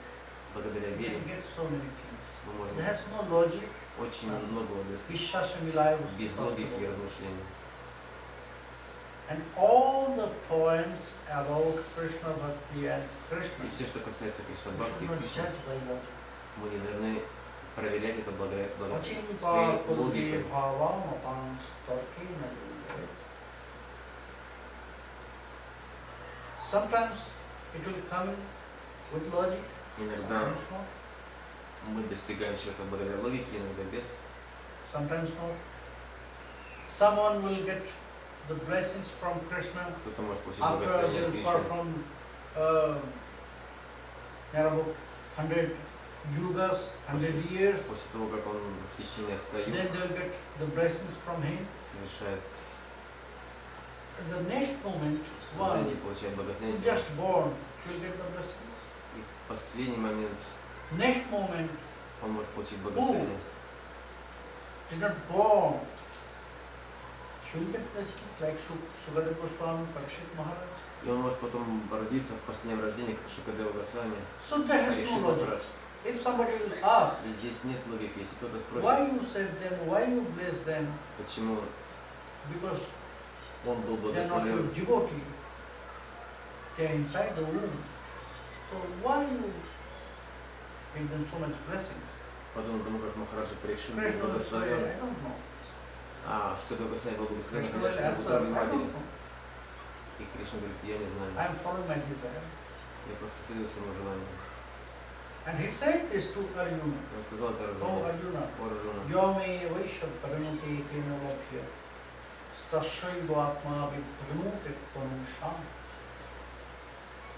Благодаря you вере can get so many things. мы There можем has no logic. очень многого достичь Vishwasa milaya usko без логики и размышлений. And all the points about Krishna Bhakti and Krishna, И все, что касается Кришна you Бхакти, should not Кришны, judge by logic. мы не должны проверять это благодаря своей Achinpa kulge логикой. bhava matang starke nadulle. Sometimes it will come with logic, Иногда sometimes not, мы достигаем чего-то благодаря логике, иногда без. sometimes not. Someone will get the blessings from Krishna Кто-то может получить after благословение от they Кришны perform about 100 yugas, 100 years, после того, как он в течение 100 then юг they'll get the blessings from him. совершает At the next moment, служение, one получает who благословение, just born will get the blessings. и в последний момент Next moment, он может получить благословение. did not born, should get blessings like Sukadeva Goswami, Parikshit Maharaj. И он может потом родиться в последнем рождении, как Шукадева Госвами, So there has Парикшит no logic. Махарадж. If somebody will ask, И здесь нет логики. Если кто-то why спросит, you save them, why you bless them, почему because он был they are not your благословен, devotee, they are inside the womb. So why you give them so much blessings? подобно тому, как Махараджа Парикшит был Krishna will say, благословен, I don't know. а Шукадева Госвами был благословен, Krishna will конечно, в answer, утробе I матери. don't know. И Кришна говорит, я не знаю, I am following my desire. я просто следую своему желанию. And he said this to Arjuna. И он сказал это Oh Арджуне, Arjuna, о Арджуна, Yame Vaishya Paramati Tena Labhya Stashaiva Atma Vibhramuti Panusham.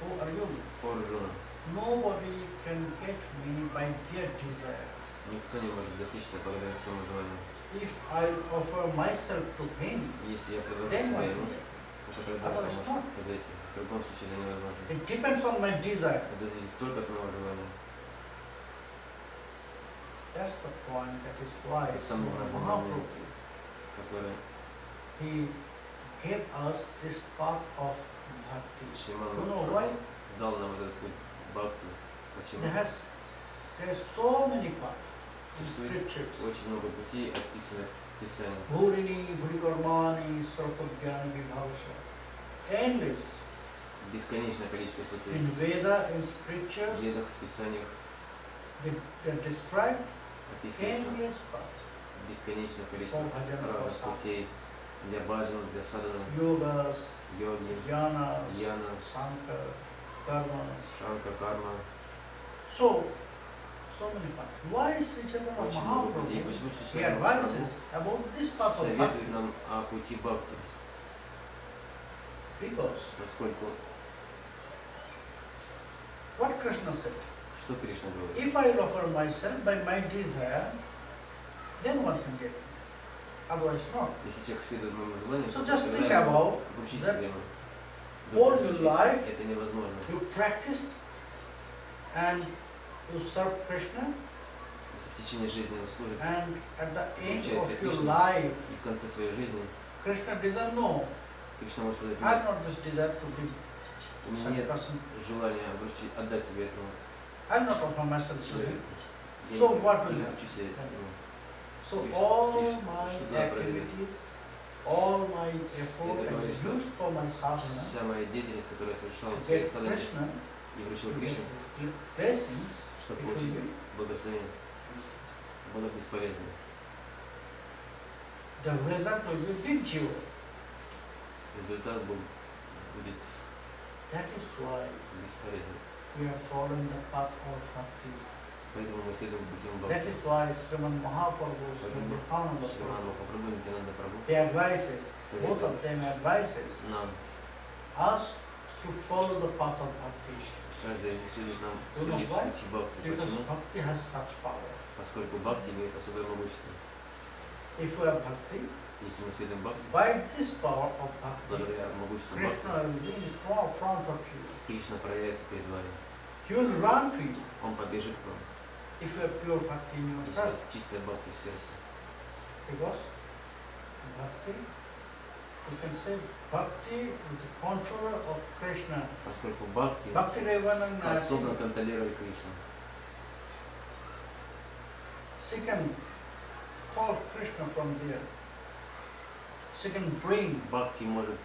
Oh Arjuna, о Арджуна, nobody can get me by their desire. никто не может достичь этого благодаря своему желанию. If I offer myself to him, Если я предложу then себя what ему, will happen? то тогда это Otherwise может not. произойти. В другом случае это невозможно. It depends on my desire. Это зависит только от моего желания. That's the point. That is why Это самый важный момент, Mahaprabhu, который he gave us this path of bhakti. Шриман You know why? дал нам этот путь бхакти. Почему? There are so many paths in Существует scriptures. очень много путей, описанных в Писании. Bhurini, Bhurikarmani, Sartadhyani, Vibhavasha. Endless. Бесконечное количество путей. In Veda, in В scriptures, Ведах, в Писаниях they describe описывается endless paths бесконечное for количество bhajan, for разных sadhana. путей для баджана, для садханы, Yogas, йоги, jnanas, яна, sankhya, karmas. шанка, карма. So many paths. Why Sri Chaitanya Очень много путей. Mahaprabhu, Почему he Шри advises about this path of советует bhakti? нам о пути бхакти? Because Поскольку, what Krishna said, что Кришна говорит? if I offer myself by my desire, then one can get me. Otherwise not. Если человек следует моему желанию, So то just тогда think ему about вручить that себе ему. В all другом your случае life это невозможно. you practiced and you serve Krishna, Если в течение жизни он служит, and at the end Получается, of your Кришна. life, и в конце своей жизни Krishna doesn't know. Кришна может сказать, I have нет, not this desire to give у меня such нет person. желания отдать себе этому I have not offer myself to him. человеку. Я So не what will не happen? хочу себе ему. So Yes, all yes, my что туда произойдет? activities, all my effort Это I говорит, что used for my sadhana Вся моя деятельность, которую я совершал в to своей get садхане Krishna, и вручил to get Кришне, his blessings, чтобы it will получить be благословение, useless. было бесполезно. The result will be big zero. Результат будет That is why бесполезен. we are following the path of bhakti. Поэтому мы следуем путем That бхакти. is why Sriman Mahaprabhu, Sriman Nityananda Шриман Prabhu, Махапрабху, Нитянанда Прабху he advises, both советует of them advises нам, us to follow the path of bhakti. каждый следует нам You know следует why? пути бхакти. Because Почему? bhakti has such power. Поскольку бхакти имеет особое могущество. If you have bhakti, Если мы следуем бхакти, by this power of bhakti, благодаря могуществу Krishna бхакти, will be in front of you. Кришна проявится перед вами. He will run to you Он побежит к вам, if you have pure bhakti in your если у heart. вас чистая бхакти в сердце. Because bhakti you can say Bhakti is the controller of Krishna. Поскольку бхакти Bhakti Revanam способна контролировать Кришну. She can call Krishna from there. She can bring Бхакти может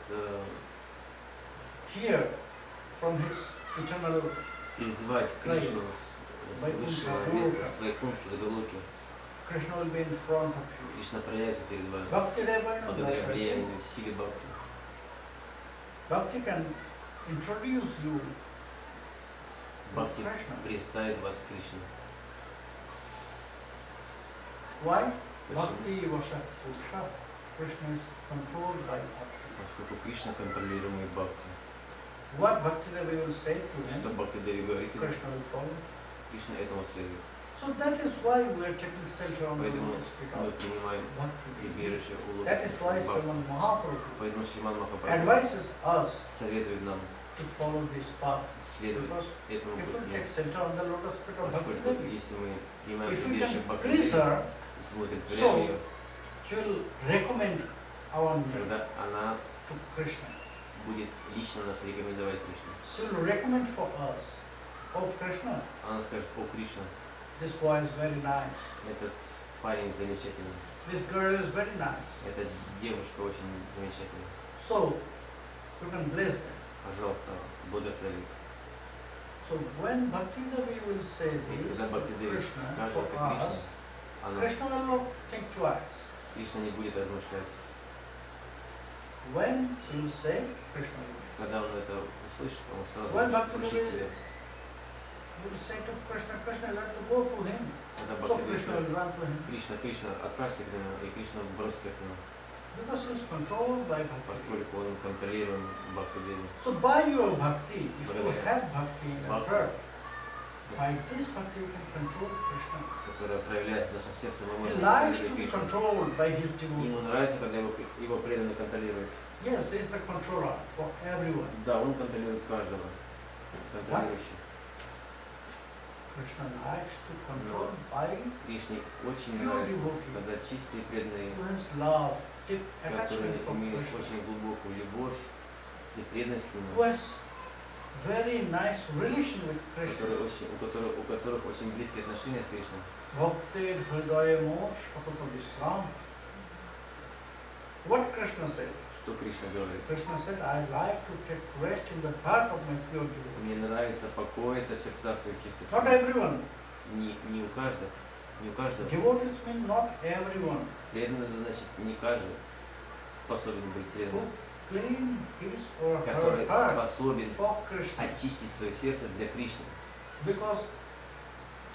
here from his eternal призвать Кришну с высшего места своей пункты до Галоки. Krishna will be in front of you. Кришна проявится перед вами. Bhakti Revanam Благодаря влиянию силы Бхакти. Bhakti can introduce you to Бхакти Krishna. представит вас к Кришне. Why? Почему? Bhakti Vasa Purusha. Krishna is controlled by Bhakti. Поскольку Кришна контролируемый Бхакти. What Bhakti Devi will say to Что him, Бхакти Деви говорит, Krishna will follow. Кришна этому следует. So that is why we are taking shelter on the Поэтому lotus feet мы of принимаем Bhakti Devi. прибежище у That is why Бхакти. Sriman Mahaprabhu Поэтому Шриман Махапрабху advises us советует нам to follow this path. следовать Because этому if we пути. take shelter on the lotus feet of Bhakti Поскольку Devi, если мы принимаем if we прибежище can Бхакти please Деви her, и смотрим so прямо ее, she will recommend our name тогда она to Krishna. будет лично нас рекомендовать Кришне. She will recommend for us, oh Krishna, Она скажет: о, Кришна, this boy is very nice. этот парень замечательный, This girl is very nice. эта девушка очень замечательная. So you can bless them. Пожалуйста, благослови. So when Bhakti Devi will say И this когда to Бхакти Деви Krishna скажет for это Кришне, us, она, Krishna will not think twice. Кришна не будет размышлять. When she will say, Krishna will say. Когда он это услышит, он сразу When будет Bhakti крушить Devi себя. will say to Krishna, Krishna, you have to go to him. Когда So Бхакти Деви Krishna скажет: will run to him. Кришна, Кришна, отправься к нему, и Кришна бросится к нему, Because he is controlled by Bhakti. поскольку он контролируем Бхакти Деви. So by your Bhakti, if you have Bhakti in your Bhakti. heart, by this Bhakti you can control Krishna. Которая проявляется в нашем сердце, мы He можем likes контролировать to be Кришну. controlled by his devotee. Ему нравится, когда его преданные контролируют. Yes, he is the controller for everyone. Да, он контролирует каждого. Контролирующий. Krishna likes to control by Кришне очень pure нравится, devotee когда чистые преданные, who has love, deep которые attachment for имеют Krishna, очень глубокую любовь и преданность к who нему, has very nice relation with Krishna. у которых очень близкие отношения с Кришной. Bhakti Hridaya Mo Shatata Visram. What Krishna said? Что Кришна говорит? Krishna said, I like to take rest in the heart of my pure devotee. Мне нравится покоиться в сердцах своих чистых. Not everyone. Не у каждого. Не у каждого. Devotees mean not everyone. Преданный, значит, не каждый способен быть Who преданным, clean his or который her heart способен for Krishna. очистить свое сердце для Кришны. Because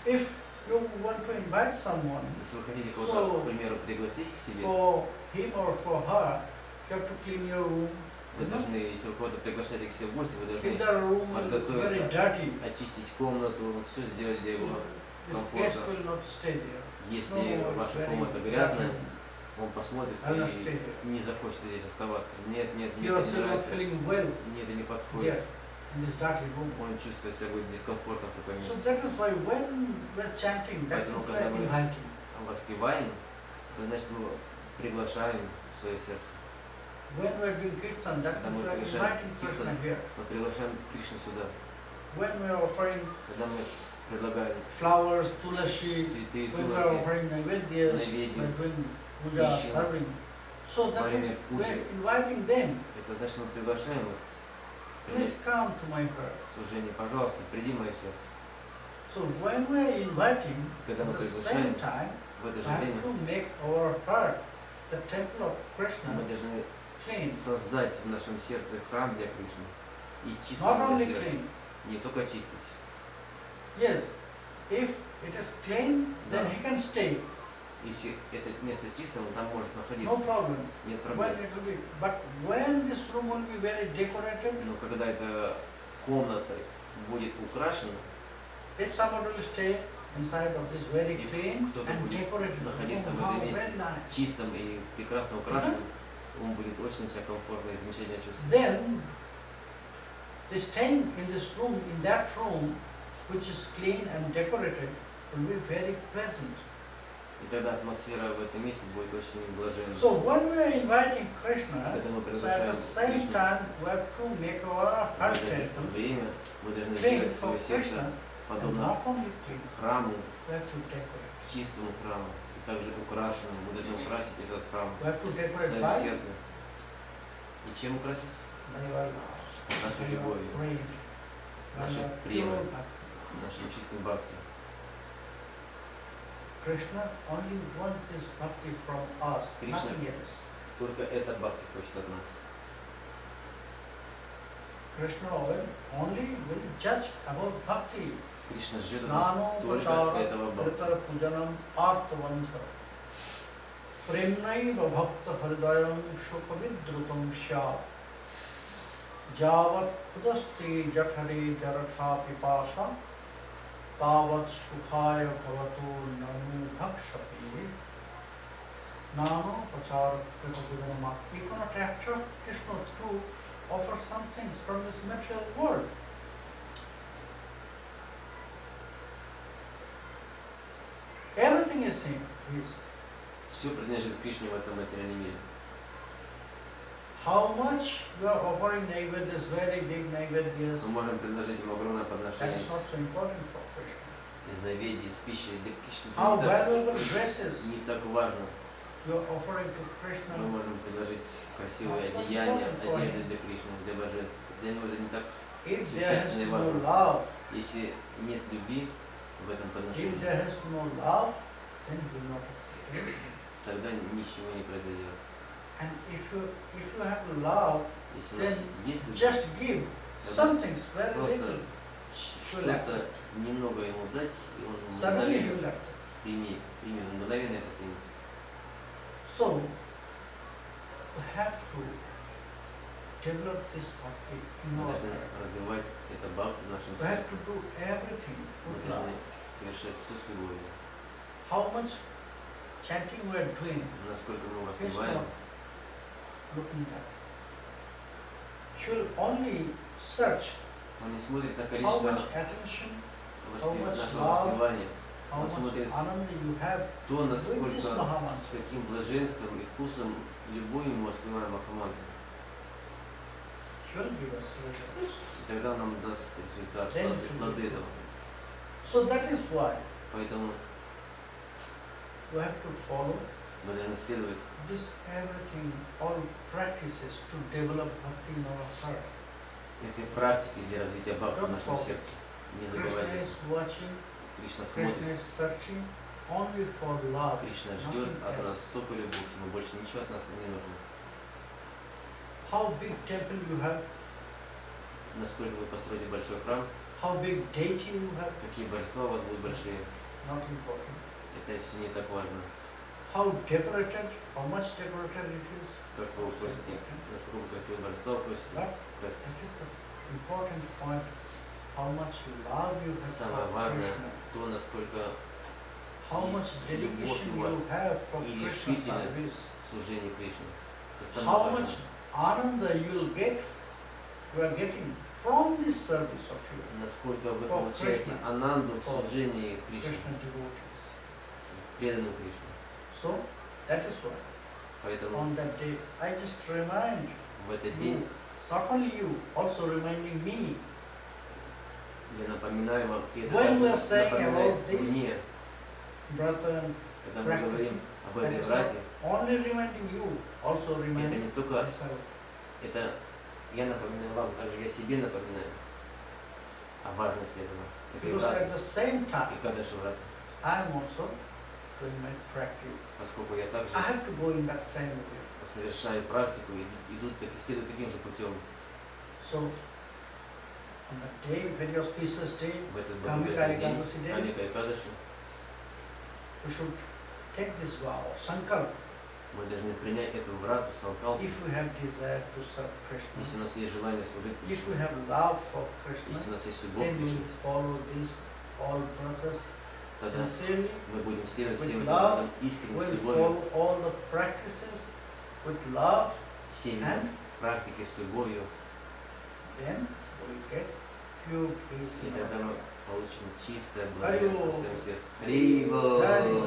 if you want to invite someone Если вы хотите кого-то, к примеру, пригласить к себе, for him or for her, you have to clean your room. вы должны, если вы кого-то приглашаете к себе в гости, вы If должны the room is подготовиться, very dirty, очистить комнату, все сделать для его this guest комфорта. will not stay there. Если No, it's ваша very комната dirty. грязная, он посмотрит I'll not stay и here. не захочет здесь оставаться. Нет, мне You are это не still not нравится, feeling well мне это не подходит. here in this dirty room. Он чувствует себя будет дискомфортно в таком So месте. that is why when we are chanting, that Поэтому, is когда why мы inviting. воспеваем, это значит, мы приглашаем в свое сердце. When we are doing kirtan, that Когда means мы we are совершаем inviting Krishna киртан, here. мы приглашаем Кришну сюда. When we are offering Когда мы предлагаем flowers, tulasi, цветы, when we are туласи, offering naivedyas, we Naivedya, are doing puja, пищу, serving. So that во время means we пуджи. are inviting them. это значит, мы приглашаем их. Please come to my heart. Служение, пожалуйста, приди мое сердце. So when we are inviting, Когда мы at the приглашаем, same time, в это we же have время to make our heart, the temple of мы Krishna, должны clean. создать в нашем сердце храм для Кришны. И Not чисто only сделать. clean. Не только чистить. Yes, if it is clean, then Да. he can stay. Если это место чистое, он там может No находиться. problem. Нет When проблем. it will be, but when this room will be very decorated, Но когда эта комната будет украшена, if someone will stay inside of this very И clean кто-то and будет decorated находиться room, в how этом месте, very nice. чистом и прекрасно украшенном, он будет очень себя комфортно и замечательно чувствовать. Then, the staying in this room, in that room, which is clean and decorated, will be very pleasant. И тогда атмосфера в этом месте будет очень блаженной. So when we are inviting Krishna, Когда мы so at приглашаем the same Кришну, time we have to make our в heart это temple время мы должны clean делать for свое сердце Krishna, and подобно not only clean, храму, we have to decorate. чистому храму, и также украшенному. Мы должны украсить этот храм, We have to decorate свое by сердце. И чем украсить? your love, Нашей by your любовью, praying, by нашей your премой, pure bhakti. нашим чистым бхакти. Krishna only wants this bhakti from us, Krishna. nothing else. Только это бхакти хочет от нас. Krishna only will judge about bhakti. Кришна ждет от нас Nano только pachara этого бхакти. pritara pujanam artavantha. Premnaiva bhakta haridayam shukavidrutam sya. Javat khudasti jathare jaratha pipasa. Tavat sukhaya bhavatu nanu bhakshapi. Nano pachara pritara pujanam. We cannot attract Krishna through offer some things from this material world. Everything is his. Все принадлежит Кришне в этом материальном мире. How much you are offering neighbor, this very big neighbor, Мы можем предложить ему огромное that подношение is not so important for Krishna. из нойведий, из пищи. Для Кришны How не так, valuable dresses не так важно. you are offering to Krishna. Мы можем предложить красивые That's not одеяния, important for одежды him. для Кришны, для божеств. Для него это не так. If there has Существенно и no важно. love, Если нет любви в этом if подношении, there has no love, then you will not accept anything. тогда ничего не произойдет. And if you have love, Если у нас then есть любовь, just give some things, very просто little. что-то немного ему дать, и он Suddenly you мгновенно will accept. примет, он мгновенно это примет. So, we have to develop this bhakti in Мы our должны heart. развивать это бхакти в нашем We have сердце. to do everything Мы with love. должны совершать все с любовью. How much chanting we are doing, Насколько мы is воспеваем, not looking at. Should only search он не смотрит на how количество much attention, how much нашего love, воспевания, how Он much смотрит ananda you have. то, насколько, With this Mahamantra. с каким блаженством и вкусом любовью мы воспеваем Махамантру. Should give us results. И тогда нам даст результат, Then плоды этого. So that is why Поэтому we have to follow мы должны следовать this everything, all practices to develop bhakti in our heart. этой практике для развития бхакти в нашем сердце. Не Krishna забывайте, is watching, Кришна Krishna смотрит, is searching only for love. Кришна ждет nothing от else. нас только любовь, ему больше ничего от нас не нужно. How big temple you have, Насколько вы построите большой храм, how big deity you have, какие божества у вас будут большие, not important. это все не так важно. How decorated, how much decorated it is, Как вы украсите, насколько вы красивые божества украсите, but украсите. that is the important point, how much love you have Самое for важное Krishna, то, насколько how есть much любовь dedication у вас you have for и Krishna's решительность service, в служении Кришне. Это how самое much важное. ananda you will get, you are getting from this service of you, Насколько вы For получаете Krishna. ананду в For служении Кришне, Krishna devotees. преданным Кришне. So, that is why, Поэтому on that day, I just remind в этот you, день not only you, also reminding me, я напоминаю вам, и это When we are также saying напоминает about this, мне, brethren, когда мы practice, говорим об that этой is not брате, only reminding you, also это reminding не только, myself. это я напоминаю вам, также я себе напоминаю о важности этого. Этой Because браты at the same time, и Кадыша брата. I am also doing my practice. Поскольку я также I have to go in that same way. совершаю практику, следую таким же путем. So, on that day, very auspicious day, В этот Kamika благодатный день, Ekadashi day, Камика и Кадыша, we should take this vow, sankalp. мы должны принять эту брату, Санкалпу, If we have desire to serve если Krishna, у нас есть желание служить if we Кришне, have love for если Krishna, у нас есть любовь к then we Кришне, will follow these all brothers тогда sincerely. мы будем следовать With всем love, этим искренне, с We'll любовью, follow all the practices with love, всеми and практикой, с любовью, then we'll get pure bliss и in тогда our мы life. получим чистое Харибол. благовестие в своем сердце. Харибол. Харибол.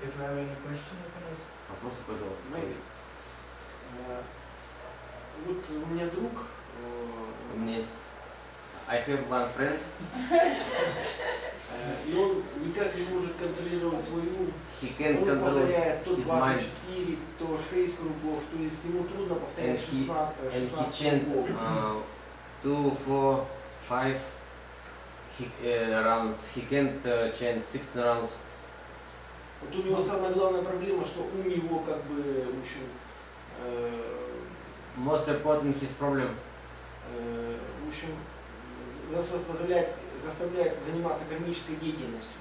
If you have any question, you can ask. Вопросы, пожалуйста. Знаете, вот у меня друг, У меня есть... I have one friend. и он никак не может контролировать свой ум. He can't Он control повторяет то his 2, то mind. 4, то 6 кругов, то есть ему трудно повторять And 16 he chant кругов. 2, 4, 5 rounds. He can't chant 16 rounds. Вот у него самая главная проблема, что ум его как бы, в общем, Most important his problem. в общем, заставляет заниматься кармической деятельностью.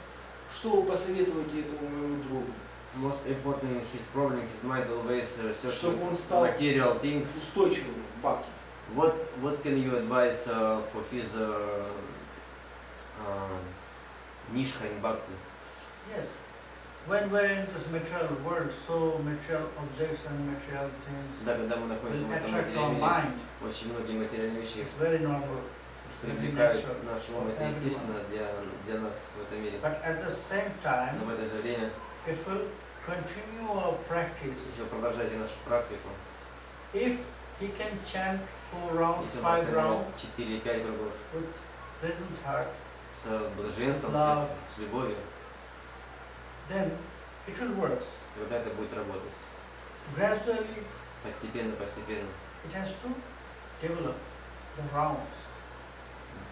Что вы посоветуете этому моему другу? Most important his problem, his mind always searching Чтобы он стал material things. устойчивым в бхакти. What can you advise for his nishka in bhakti? Yes. When we're in this material world, so material objects and material things Да, когда мы находимся will в этом attract our материальном мире, mind. очень многие материальные вещи It's very normal. привлекают natural наш ум. for Это everyone. естественно для нас в этом мире. But at the same time, Но в это же время, if we'll continue our practice, если вы продолжаете нашу практику, if he can chant 4 rounds, если 5 мы rounds поставим 4-5 кругов with pleasant heart, с блаженством, Love. с любовью, then it will work. тогда это будет работать. Gradually, Постепенно, it has to develop the rounds.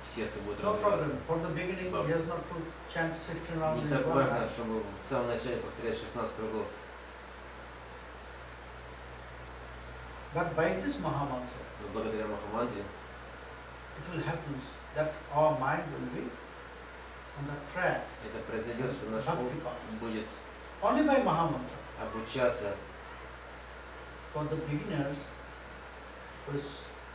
в сердце будет No problem. развиваться. For the beginning, Love. he has not to chant 16 rounds Не in так one важно, night. чтобы в самом начале повторять 16 кругов. But by this Mahamantra, Но благодаря Махамантре it will happen that our mind will be on the track. это произойдет, что наш ум Bhakti path. будет Only by Mahamantra. обучаться. For the beginners, who is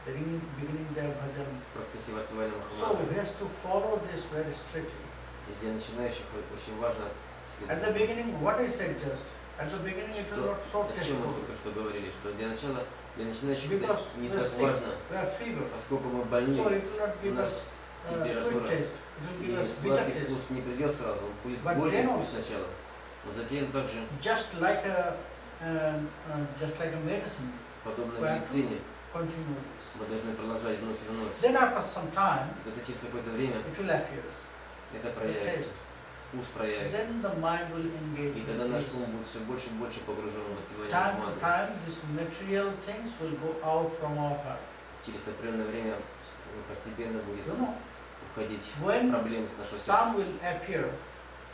beginning their bhajan, В процессе воспевания so Махамантры. he has to follow this very strictly. И для начинающих очень важно At the beginning, what I said just, at the beginning it will not so о чем мы tasteful. только что говорили, что для начала, для начинающих Because это не we are так sick, важно, we have fever, поскольку мы so больны, it will not give у нас us sweet температура, taste, it will и give us bitter сладкий taste. вкус не придет сразу, он будет But горький then вкус also- сначала, но затем также, Just like a medicine, подобно Well, медицине, continue this. мы должны продолжать вновь и вновь. Then after some time, Это через какое-то время it will appear. это The проявится, taste. вкус проявится. Then the mind will engage И with тогда наш this. ум будет все больше и больше погружен в воспевание Time to Махамантры. time, these material things will go out from our heart. Через определенное время постепенно будет You know, уходить when проблемы с нашего сердца. sun will appear,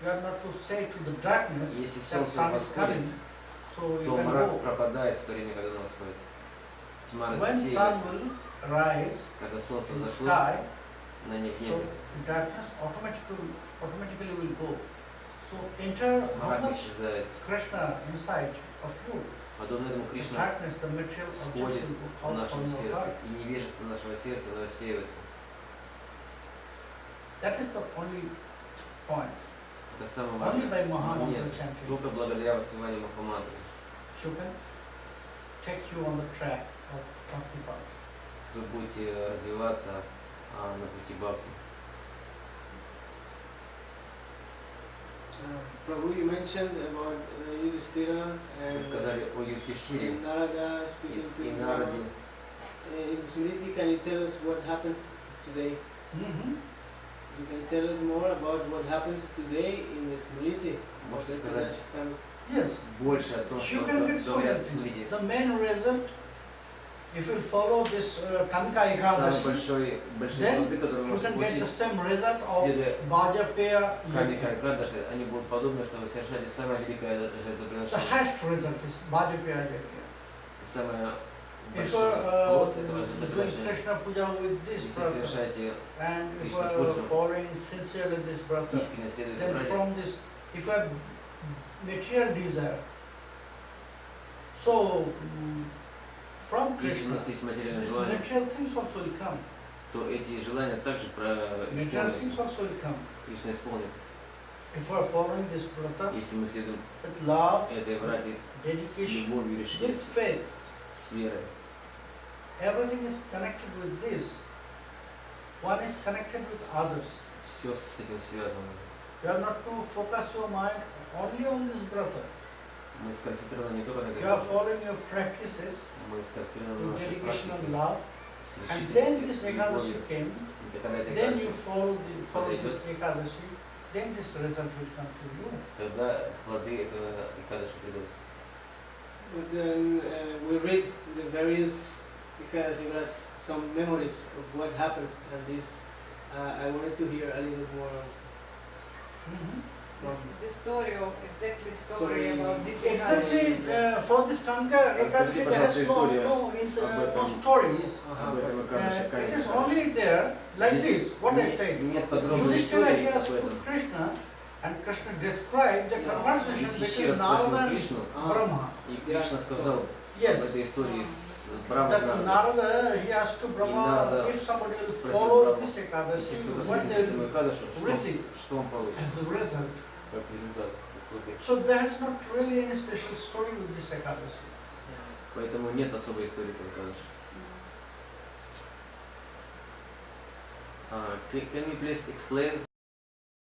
you are not to say to the darkness Если that солнце sun is восходит, coming, so you то can мрак go. пропадает в то время, когда оно восходит. Тьма When sun рассеивается, will rise когда солнце in the зашло sky, на небе. so darkness automatically will go. So enter how Мрак much исчезает. Krishna inside of you. Подобно этому The Кришна darkness, the material objects сходит will go в out нашем from your сердце, heart. и невежество нашего сердца оно рассеивается. That is the only point. Это самое Only важное. by Mahamantra Нет, chanting, только благодаря воспеванию Махамантры you can take you on the track of Bhakti path. вы будете развиваться на пути бхакти. Prabhu, you mentioned about Yudhishthira Вы and сказали о Юдхишире Narada speaking to и Нараде. In the Smriti, can you tell us what happened today? Mm-hmm. You can tell us more about what happened today in the Smriti. Можете сказать Yes. больше о том, You что can get so many говорят в things. Смриде. The main result, if you follow this Kanka Самый Ekadashi, большие then плоды, которые you можно can get the получить, same result of следуя Vajapeya Камика Yajna. и Кадаши, они будут подобны, что вы совершали самое великое The жертвоприношение. highest result is Vajapeya Yajna. Самое If you большое плод этого doing жертвоприношения. Krishna puja with this Если brata, совершаете and if you Krishna are puja, following sincerely this brata, искренне следуете then брате, from this, if you have material desire, so from если у Krishna, нас есть материальное these желание, material things also will come. то эти желания также Material things исполнятся. also will come. Кришна исполнит. If you are following this brata Если мы следуем with love, этой брате с dedication, любовью, with решительностью, faith, с верой, everything is connected with this. One is connected with others. Все с этим связано. You have not to focus your mind only on this brother. Мы сконцентрированы не только на You are этом, following your practices мы сконцентрированы на with нашей dedication практике, and love. с And then решительностью this и Ekadashi любовью. came. И когда это Then you Экадаши follow this Ekadashi. Then this result will come to you. тогда плоды этого Экадаши придут. But then we read the various Ekadashi Vrats, some memories of what happened, and this I wanted to hear a little more also. The story of exactly Story. story about this Exactly, for this Kanka Ekadashi, there has no stories. Об этом Экадаши It is Канька. only there, like this, what I said. Нет подробной Yudhishthira, he истории has об этом. put Krishna, and Krishna described the conversation Юдхишthира between спросил Narada and Кришну, Brahma. и Кришна сказал об Yes, этой истории с Брамой that Нардой. Narada, he asked to Brahma, Narada if somebody will спросил follow Браму, this если Ekadashi, кто-то what следует they этому will Экадашу, receive что он получит, as the result. как результат. плоды. So there is not really any special story with this Ekadashi. Поэтому нет особой истории про Экадаши. Can you please explain